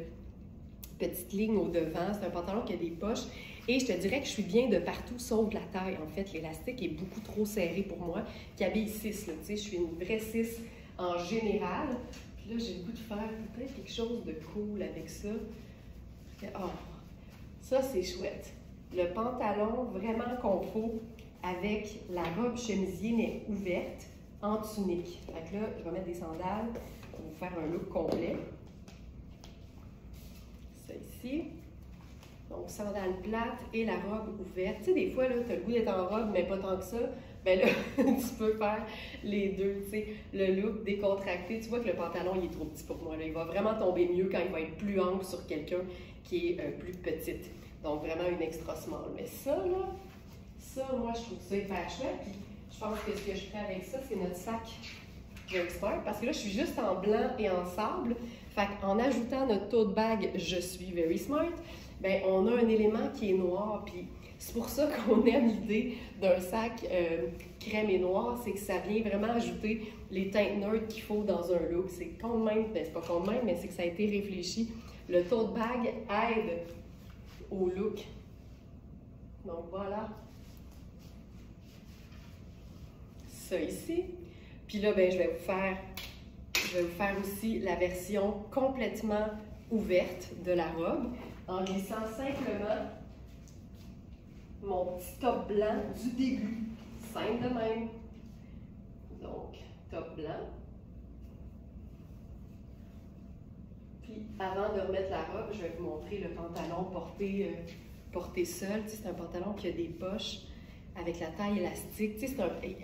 petite ligne au devant. C'est un pantalon qui a des poches. Et je te dirais que je suis bien de partout sauf de la taille. En fait, l'élastique est beaucoup trop serré pour moi. Cabille 6, là, tu sais, je suis une vraie 6 en général. Puis là, j'ai le goût de faire peut-être quelque chose de cool avec ça. Oh, ça, c'est chouette. Le pantalon vraiment confo avec la robe chemisier, mais ouverte, en tunique. Fait que là, je vais mettre des sandales pour vous faire un look complet. Ça ici. Donc, sandales plates et la robe ouverte. Tu sais, des fois, là, tu as le goût d'être en robe, mais pas tant que ça. Bien là, tu peux faire les deux, tu sais. Le look décontracté, tu vois que le pantalon, il est trop petit pour moi. Là. Il va vraiment tomber mieux quand il va être plus ample sur quelqu'un qui est plus petite. Donc, vraiment une extra small. Mais ça, là, ça, moi, je trouve ça hyper chouette. Puis, je pense que ce que je ferai avec ça, c'est notre sac Very Smart. Parce que là, je suis juste en blanc et en sable. Fait qu'en ajoutant notre tote bag « Je suis Very Smart », bien, on a un élément qui est noir. Puis, c'est pour ça qu'on aime l'idée d'un sac crème et noir, c'est que ça vient vraiment ajouter les teintes neutres qu'il faut dans un look. C'est quand même, ben, c'est pas quand même, mais c'est que ça a été réfléchi. Le tote bag aide au look. Donc voilà. Ça ici. Puis là, ben, je vais vous faire aussi la version complètement ouverte de la robe en glissant simplement mon petit top blanc du début. Simple de même. Donc, top blanc. Puis, avant de remettre la robe, je vais vous montrer le pantalon porté seul. Tu sais, c'est un pantalon qui a des poches avec la taille élastique. Tu sais,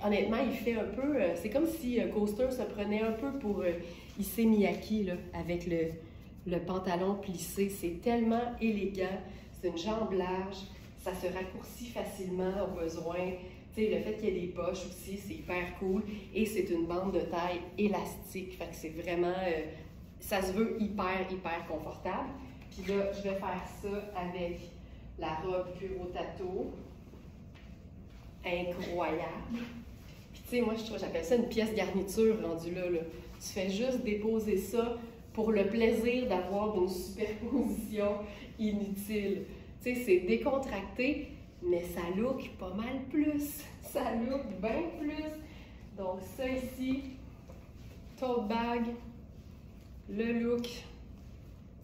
honnêtement, il fait un peu... c'est comme si Coaster se prenait un peu pour Issey Miyake, là, avec le pantalon plissé. C'est tellement élégant. C'est une jambe large. Ça se raccourcit facilement au besoin. Tu sais, le fait qu'il y ait des poches aussi, c'est hyper cool. Et c'est une bande de taille élastique. Fait que c'est vraiment... ça se veut hyper, hyper confortable. Puis là, je vais faire ça avec la robe Kuro Tato. Incroyable. Puis tu sais, moi, j'appelle ça une pièce garniture rendue là, là. Tu fais juste déposer ça pour le plaisir d'avoir une superposition inutile. Tu sais, c'est décontracté, mais ça look pas mal plus. Ça look bien plus. Donc ça ici, tote bag, le look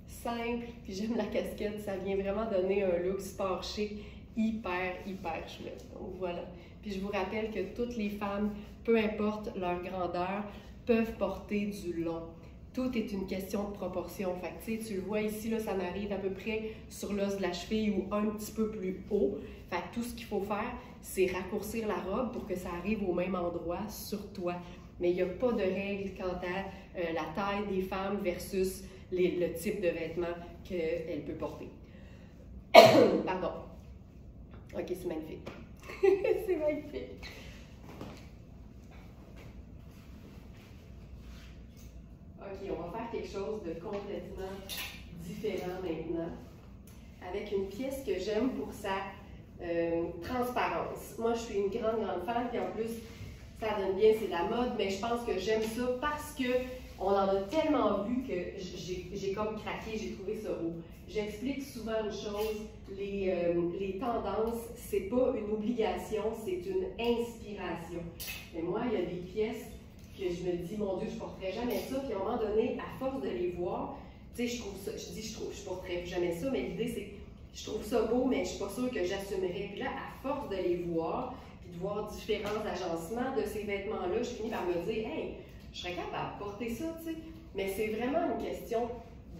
simple, puis j'aime la casquette, ça vient vraiment donner un look sport chic hyper, hyper chouette. Donc voilà. Puis je vous rappelle que toutes les femmes, peu importe leur grandeur, peuvent porter du long. Tout est une question de proportion. Fait que, tu sais, tu le vois ici, là, ça m'arrive à peu près sur l'os de la cheville ou un petit peu plus haut. Fait que tout ce qu'il faut faire, c'est raccourcir la robe pour que ça arrive au même endroit sur toi. Mais il n'y a pas de règle quant à la taille des femmes versus le type de vêtements qu'elle peut porter. Pardon. OK, c'est magnifique. C'est magnifique. OK, on va faire quelque chose de complètement différent maintenant, avec une pièce que j'aime pour sa transparence. Moi, je suis une grande fan, puis en plus, ça donne bien, c'est de la mode, mais je pense que j'aime ça parce que on en a tellement vu que j'ai comme craqué, j'ai trouvé ça beau. J'explique souvent une chose, les tendances, c'est pas une obligation, c'est une inspiration. Mais moi, il y a des pièces que je me dis, mon Dieu, je porterai jamais ça, puis à un moment donné, à force de les voir, tu sais, je porterai jamais ça, mais l'idée, c'est, je trouve ça beau, mais je suis pas sûre que j'assumerai. Puis là, à force de les voir, puis de voir différents agencements de ces vêtements-là, je finis par me dire, hey, je serais capable de porter ça, tu sais. Mais c'est vraiment une question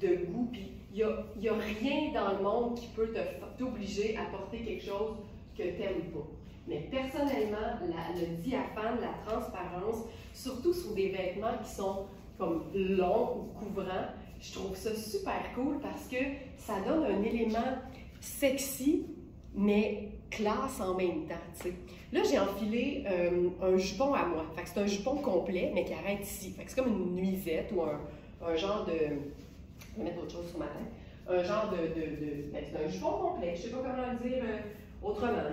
de goût, puis il n'y a rien dans le monde qui peut t'obliger à porter quelque chose que tu n'aimes pas. Mais personnellement, le diaphane, la transparence, surtout sur des vêtements qui sont comme longs ou couvrants, je trouve ça super cool parce que ça donne un élément sexy, mais classe en même temps, tu sais. Là, j'ai enfilé un jupon à moi. Fait que c'est un jupon complet, mais qui arrête ici. Fait que c'est comme une nuisette ou un genre de... Je vais mettre autre chose sur ma tête. Un genre ben, c'est un jupon complet. Je sais pas comment le dire autrement, là.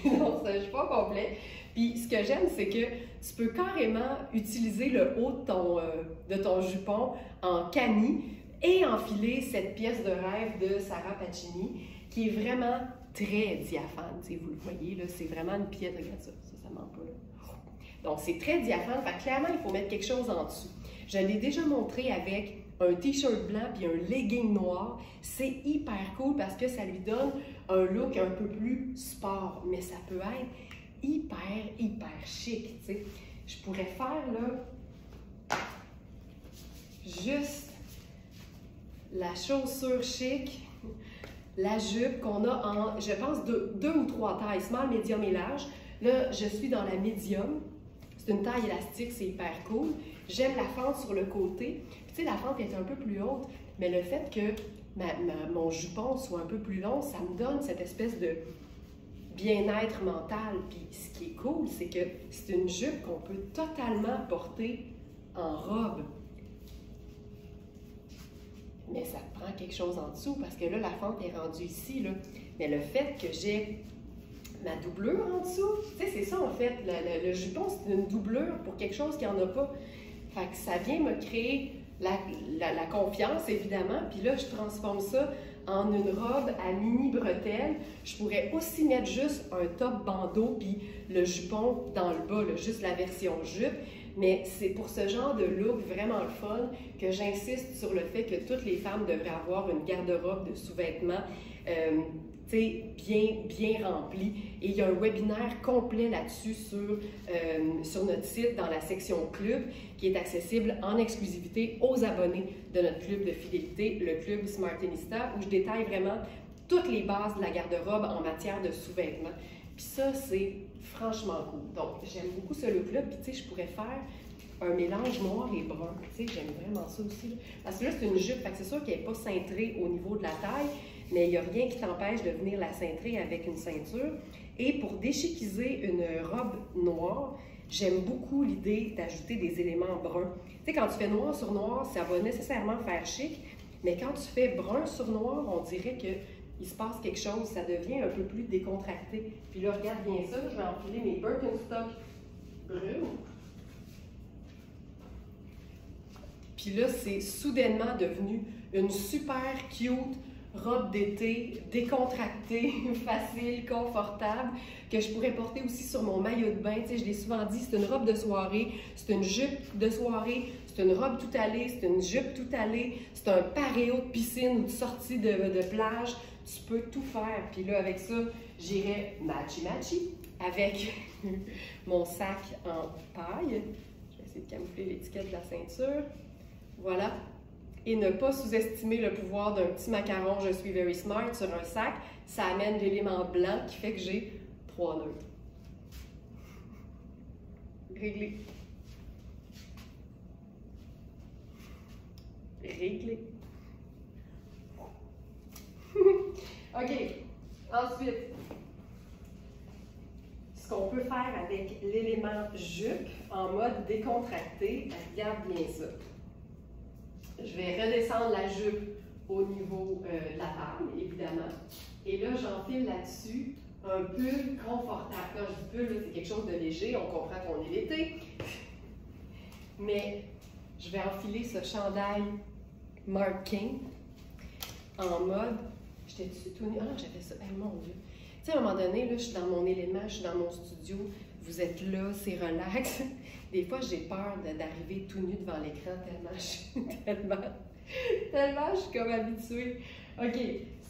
Donc, c'est un jupon complet. Puis, ce que j'aime, c'est que tu peux carrément utiliser le haut de ton jupon en cami et enfiler cette pièce de rêve de Sarah Pacini, qui est vraiment très diaphane. Tu sais, vous le voyez, là, c'est vraiment une pièce. Regarde ça, ça manque pas, là. Donc, c'est très diaphane. Fait que clairement, il faut mettre quelque chose en dessous. Je l'ai déjà montré avec un t-shirt blanc puis un legging noir. C'est hyper cool parce que ça lui donne un look un peu plus sport, mais ça peut être hyper chic, tu sais. Je pourrais faire, là, juste la chaussure chic, la jupe qu'on a en, je pense, deux ou trois tailles, small, medium et large. Là, je suis dans la medium. C'est une taille élastique, c'est hyper cool. J'aime la fente sur le côté. Tu sais, la fente est un peu plus haute, mais le fait que mon jupon soit un peu plus long, ça me donne cette espèce de bien-être mental. Puis ce qui est cool, c'est que c'est une jupe qu'on peut totalement porter en robe. Mais ça prend quelque chose en dessous, parce que là, la fente est rendue ici, là. Mais le fait que j'ai ma doublure en dessous, tu sais, c'est ça en fait. Le jupon, c'est une doublure pour quelque chose qui n'en a pas. Fait que ça vient me créer la confiance, évidemment. Puis là, je transforme ça en une robe à mini bretelles. Je pourrais aussi mettre juste un top bandeau puis le jupon dans le bas, là, juste la version jupe. Mais c'est pour ce genre de look vraiment le fun que j'insiste sur le fait que toutes les femmes devraient avoir une garde-robe de sous-vêtements bien remplie. Et il y a un webinaire complet là-dessus sur notre site dans la section club qui est accessible en exclusivité aux abonnés de notre club de fidélité, le club Smartinista, où je détaille vraiment toutes les bases de la garde-robe en matière de sous-vêtements. Puis ça, c'est franchement cool. Donc, j'aime beaucoup ce look-là. Puis, tu sais, je pourrais faire un mélange noir et brun. Tu sais, j'aime vraiment ça aussi, là. Parce que là, c'est une jupe. Fait que c'est sûr qu'elle n'est pas cintrée au niveau de la taille, mais il n'y a rien qui t'empêche de venir la cintrer avec une ceinture. Et pour déchiquiser une robe noire, j'aime beaucoup l'idée d'ajouter des éléments bruns. Tu sais, quand tu fais noir sur noir, ça va nécessairement faire chic, mais quand tu fais brun sur noir, on dirait que il se passe quelque chose, ça devient un peu plus décontracté. Puis là, regarde bien ça, je vais enfiler mes Birkenstock bruns. Puis là, c'est soudainement devenu une super cute robe d'été, décontractée, facile, confortable, que je pourrais porter aussi sur mon maillot de bain. Tu sais, je l'ai souvent dit, c'est une robe de soirée, c'est une jupe de soirée, c'est une robe tout allée, c'est une jupe tout allée, c'est un paréo de piscine ou de sortie de plage. Tu peux tout faire. Puis là, avec ça, j'irai matchy-matchy avec mon sac en paille. Je vais essayer de camoufler l'étiquette de la ceinture. Voilà. Et ne pas sous-estimer le pouvoir d'un petit macaron « Je suis very smart » sur un sac. Ça amène l'élément blanc qui fait que j'ai 3 nœuds. Réglé. Réglé. OK. Ensuite, ce qu'on peut faire avec l'élément jupe en mode décontracté, regarde bien ça. Je vais redescendre la jupe au niveau de la taille, évidemment. Et là, j'enfile là-dessus un pull confortable. Quand je dis pull, c'est quelque chose de léger, on comprend qu'on est l'été. Mais je vais enfiler ce chandail Marc King en mode... J'étais tout nu. Ah non, j'avais ça. Hey, mon Dieu. Tu sais, à un moment donné, là, je suis dans mon élément, je suis dans mon studio. Vous êtes là, c'est relax. Des fois, j'ai peur d'arriver tout nu devant l'écran tellement je suis comme habituée. OK,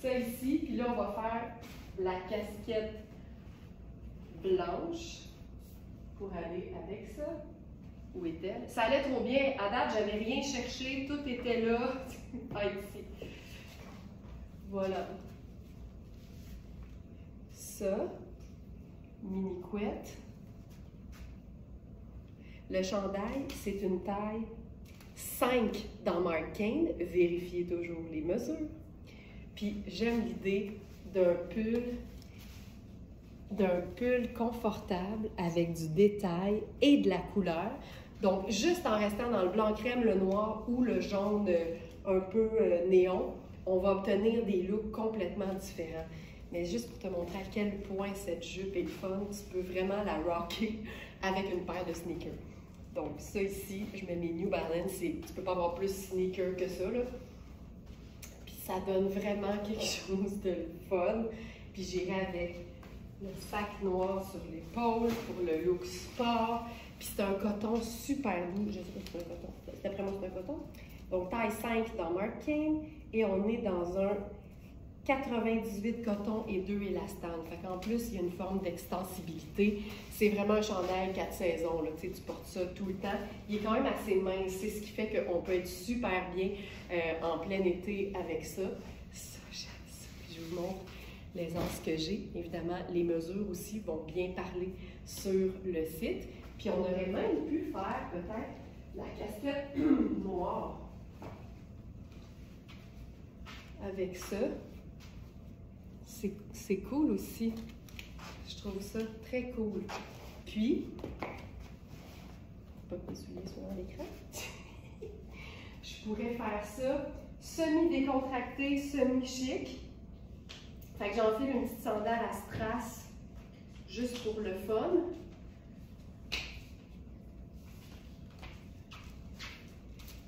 ça ici, puis là, on va faire la casquette blanche pour aller avec ça. Où est-elle? Ça allait trop bien. À date, j'avais rien cherché. Tout était là. Ah, ici. Voilà. Ça, mini couette. Le chandail, c'est une taille 5 dans Marc King. Vérifiez toujours les mesures. Puis j'aime l'idée d'un pull confortable avec du détail et de la couleur. Donc, juste en restant dans le blanc crème, le noir ou le jaune un peu néon, on va obtenir des looks complètement différents. mais juste pour te montrer à quel point cette jupe est fun, tu peux vraiment la rocker avec une paire de sneakers. Donc ça ici, je mets mes New Balance, tu peux pas avoir plus sneakers que ça, là. Puis ça donne vraiment quelque chose de fun. Puis j'irai avec le sac noir sur l'épaule pour le look sport. Puis c'est un coton super doux, je sais pas si c'est un coton, d'après moi c'est un coton. Donc taille 5 dans Marc Cain et on est dans un 98 coton et 2 élastane. Fait qu'en plus, il y a une forme d'extensibilité. C'est vraiment un chandail 4 saisons. Là. Tu portes ça tout le temps. Il est quand même assez mince. C'est ce qui fait qu'on peut être super bien en plein été avec ça. Ça, j'aime ça. Puis je vous montre l'aisance que j'ai. Évidemment, les mesures aussi vont bien parler sur le site. Puis on aurait même pu faire peut-être la casquette noire avec ça. C'est cool aussi. Je trouve ça très cool. Puis, pas que mes souliers soient dans l'écran. Je pourrais faire ça semi-décontracté, semi-chic. Fait que j'enfile une petite sandale à strass juste pour le fun.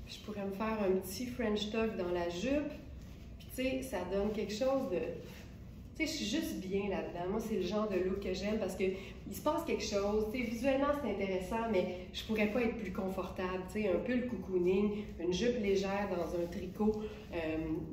Je pourrais me faire un petit French tuck dans la jupe. Puis tu sais, ça donne quelque chose de... Tu sais, je suis juste bien là-dedans. Moi, c'est le genre de look que j'aime parce qu'il se passe quelque chose. Tu sais, visuellement, c'est intéressant, mais je pourrais pas être plus confortable. Tu sais, un peu le cocooning, une jupe légère dans un tricot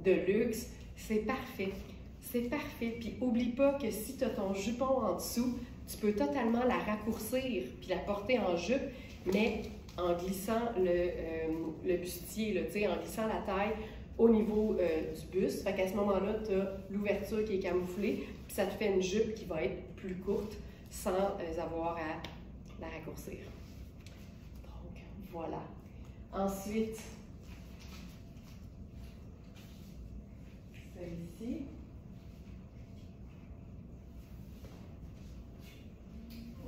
de luxe, c'est parfait. C'est parfait. Puis, oublie pas que si tu as ton jupon en dessous, tu peux totalement la raccourcir puis la porter en jupe, mais en glissant le bustier, là, tu sais, en glissant la taille au niveau du buste. Fait qu'à ce moment-là, tu as l'ouverture qui est camouflée, puis ça te fait une jupe qui va être plus courte sans avoir à la raccourcir. Donc, voilà. Ensuite, celle-ci.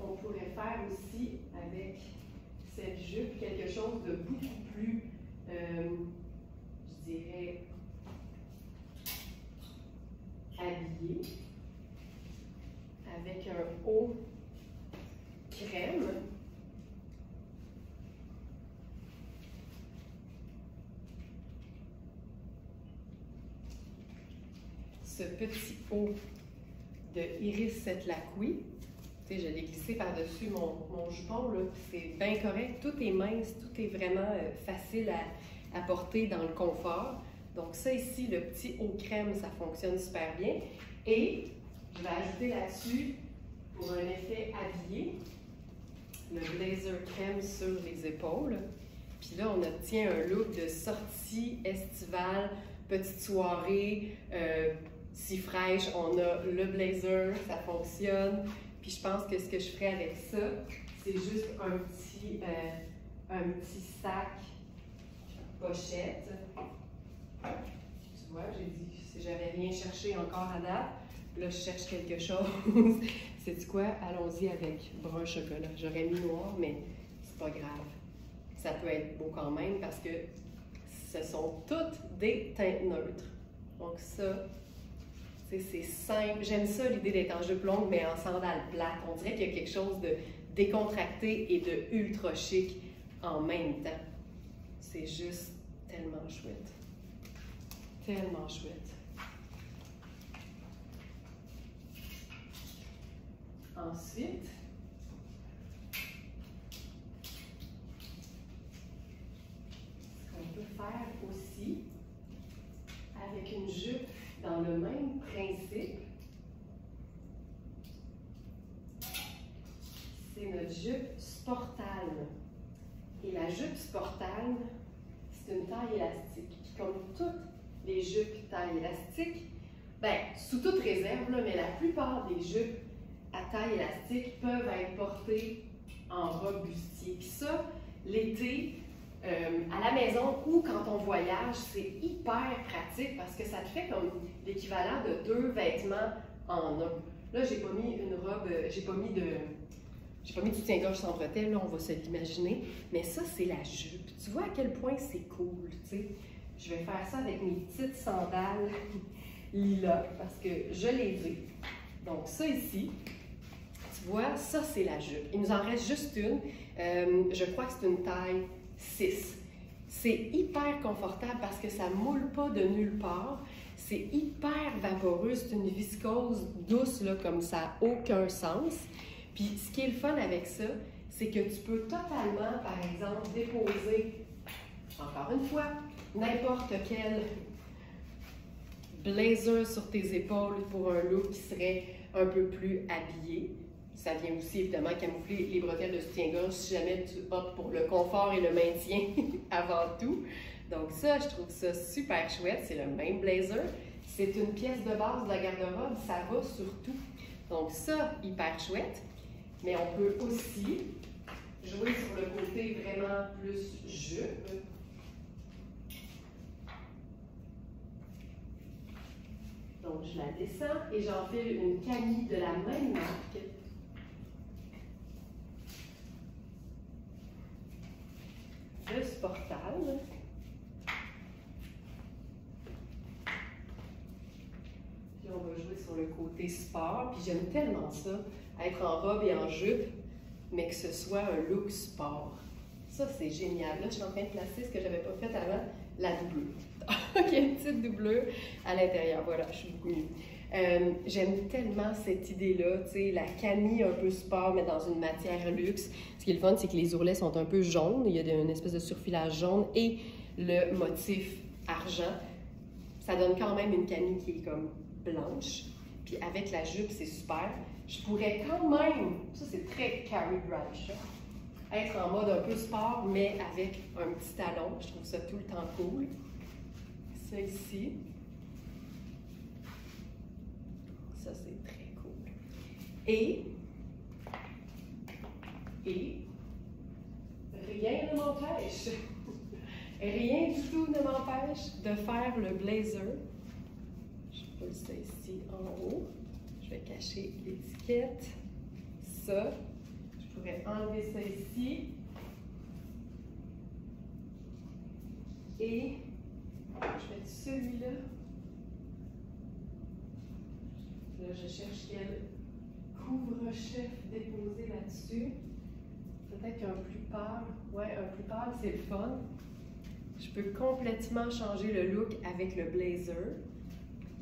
On pourrait faire aussi avec cette jupe quelque chose de beaucoup plus, je dirais, habillé, avec un haut crème. Ce petit haut de Iris Setlaqui. Tu sais, je l'ai glissé par-dessus mon jupon, là, c'est bien correct. Tout est mince, tout est vraiment facile à porter dans le confort. Donc ça ici, le petit haut crème, ça fonctionne super bien. Et je vais ajouter là-dessus, pour un effet habillé, le blazer crème sur les épaules. Puis là, on obtient un look de sortie estivale, petite soirée, si fraîche. On a le blazer, ça fonctionne. Puis je pense que ce que je ferais avec ça, c'est juste un petit sac pochette. Tu vois, j'ai dit, si j'avais rien cherché encore à date, là je cherche quelque chose. Sais-tu quoi? Allons-y avec brun chocolat. J'aurais mis noir, mais c'est pas grave. Ça peut être beau quand même parce que ce sont toutes des teintes neutres. Donc ça, c'est simple. J'aime ça, l'idée d'être en jupe longue, mais en sandales plates. On dirait qu'il y a quelque chose de décontracté et de ultra chic en même temps. C'est juste tellement chouette. Tellement chouette. Ensuite, ce qu'on peut faire aussi, avec une jupe dans le même principe, c'est notre jupe sportale. Et la jupe sportale, c'est une taille élastique. Puis comme toutes les jupes taille élastique, bien, sous toute réserve, là, mais la plupart des jupes à taille élastique peuvent être portées en robe bustier. Puis ça, l'été, à la maison ou quand on voyage, c'est hyper pratique parce que ça te fait comme l'équivalent de 2 vêtements en un. Là, j'ai pas mis une robe, j'ai pas mis de soutien-gorge sans bretelles, là, on va se l'imaginer. Mais ça, c'est la jupe. Tu vois à quel point c'est cool, tu sais. Je vais faire ça avec mes petites sandales lilas parce que je les ai. Donc ça ici, tu vois, ça c'est la jupe. Il nous en reste juste une. Je crois que c'est une taille 6. C'est hyper confortable parce que ça ne moule pas de nulle part. C'est hyper vaporeux, c'est une viscose douce là, comme ça n'a aucun sens. Puis ce qui est le fun avec ça, c'est que tu peux totalement, par exemple, déposer, encore une fois, n'importe quel blazer sur tes épaules pour un look qui serait un peu plus habillé. Ça vient aussi évidemment camoufler les bretelles de soutien-gorge si jamais tu optes pour le confort et le maintien avant tout. Donc ça, je trouve ça super chouette. C'est le même blazer. C'est une pièce de base de la garde-robe. Ça va sur tout. Donc ça, hyper chouette. Mais on peut aussi jouer sur le côté vraiment plus jupe. Donc je la descends et j'enfile une camille de la même marque. Le Sportal. Puis on va jouer sur le côté sport. Puis j'aime tellement ça, être en robe et en jupe, mais que ce soit un look sport. Ça, c'est génial. Là, je suis en train de placer ce que je n'avais pas fait avant, la doublure. Il y a une petite doublure à l'intérieur. Voilà, je suis beaucoup mieux. J'aime tellement cette idée-là, tu sais, la camille un peu sport, mais dans une matière luxe. Ce qui est le fun, c'est que les ourlets sont un peu jaunes. Il y a une espèce de surfilage jaune et le motif argent. Ça donne quand même une camille qui est comme blanche. Puis avec la jupe, c'est super. Je pourrais quand même, ça c'est très Carrie Bradshaw, être en mode un peu sport, mais avec un petit talon. Je trouve ça tout le temps cool. Ça ici. Ça, c'est très cool. Et rien ne m'empêche, rien du tout ne m'empêche de faire le blazer. Je pose ça ici en haut. Je vais cacher l'étiquette. Ça, je pourrais enlever ça ici. Et je vais celui-là. Là, je cherche quel couvre-chef déposé là-dessus. Peut-être qu'un plus pâle. Ouais, un plus pâle, c'est le fun. Je peux complètement changer le look avec le blazer.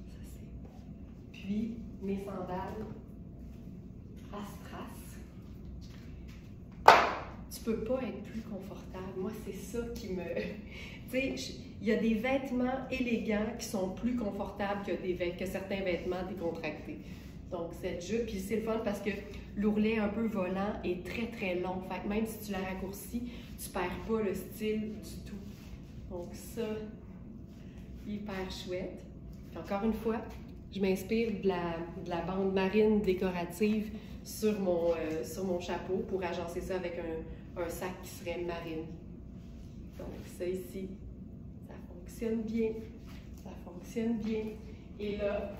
Ça, c'est beau. Puis, mes sandales à strass. Tu peux pas être plus confortable. Moi, c'est ça qui me... Tu sais, il y a des vêtements élégants qui sont plus confortables que certains vêtements décontractés. Donc, cette jupe, puis c'est le fun parce que l'ourlet un peu volant est très, très long. Fait que même si tu la raccourcis, tu perds pas le style du tout. Donc, ça, hyper chouette. Puis encore une fois, je m'inspire de la bande marine décorative sur mon chapeau pour agencer ça avec un sac qui serait marine. Donc, ça ici, ça fonctionne bien. Ça fonctionne bien. Et là,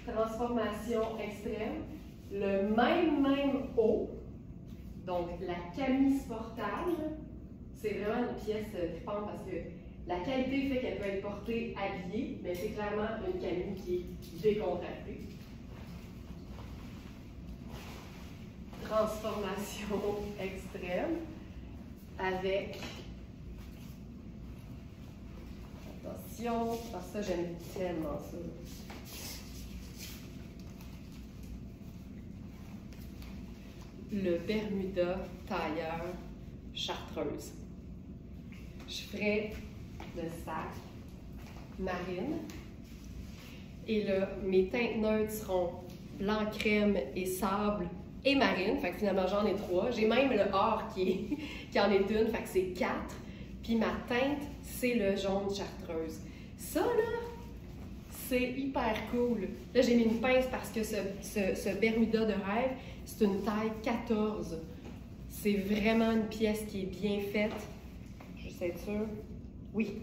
transformation extrême, le même haut, donc la camille sportale, c'est vraiment une pièce trippante parce que la qualité fait qu'elle peut être portée habillée, mais c'est clairement une camille qui est décontractée. Transformation extrême avec, attention, parce que ça j'aime tellement ça. Le Bermuda tailleur chartreuse. Je ferai le sac marine. Et là, mes teintes neutres seront blanc crème et sable et marine. Fait que finalement, j'en ai 3. J'ai même le or qui en est une. Fait que c'est 4. Puis ma teinte, c'est le jaune chartreuse. Ça, là, c'est hyper cool. Là, j'ai mis une pince parce que ce Bermuda de rêve, c'est une taille 14. C'est vraiment une pièce qui est bien faite. Juste être sûre. Oui,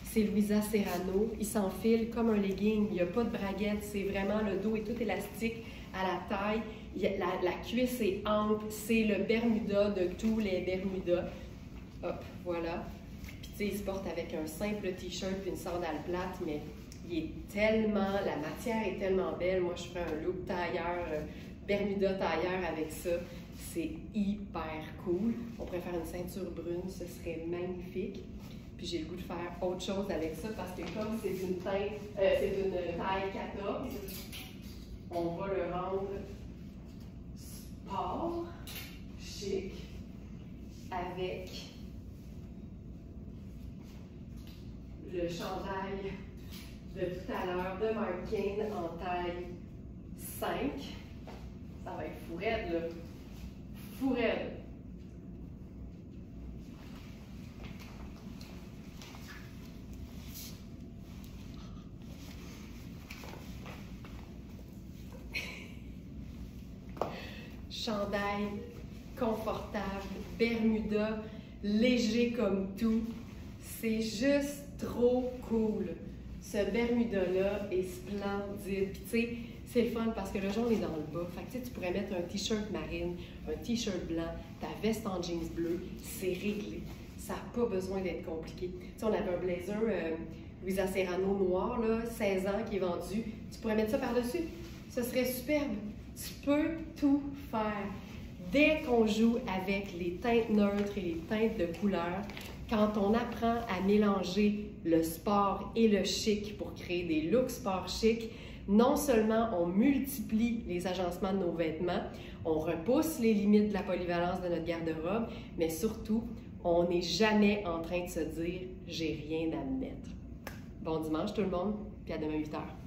c'est Louisa Serrano. Il s'enfile comme un legging. Il n'y a pas de braguette. C'est vraiment, le dos est tout élastique à la taille. La cuisse est ample. C'est le Bermuda de tous les Bermudas. Hop, voilà. Puis tu sais, il se porte avec un simple t-shirt et une sandale plate, mais la matière est tellement belle. Moi, je ferais un look tailleur, Bermuda tailleur avec ça. C'est hyper cool. On pourrait faire une ceinture brune, ce serait magnifique. Puis j'ai le goût de faire autre chose avec ça parce que comme c'est une taille 14, on va le rendre sport, chic, avec le chandail de tout à l'heure de Markin en taille 5. Ça va être fou raide, là. Fou raide. Chandail confortable, Bermuda, léger comme tout. C'est juste trop cool. Ce Bermuda-là est splendide. Puis tu sais, c'est le fun parce que le jaune est dans le bas. Fait que tu pourrais mettre un t-shirt marine, un t-shirt blanc, ta veste en jeans bleu. C'est réglé. Ça n'a pas besoin d'être compliqué. Tu sais, on avait un blazer Luisa Serrano noir, là, 16 ans, qui est vendu. Tu pourrais mettre ça par-dessus. Ce serait superbe. Tu peux tout faire. Dès qu'on joue avec les teintes neutres et les teintes de couleur, quand on apprend à mélanger le sport et le chic pour créer des looks sport chic, non seulement on multiplie les agencements de nos vêtements, on repousse les limites de la polyvalence de notre garde-robe, mais surtout, on n'est jamais en train de se dire « j'ai rien à mettre ». Bon dimanche tout le monde, puis à demain 8h.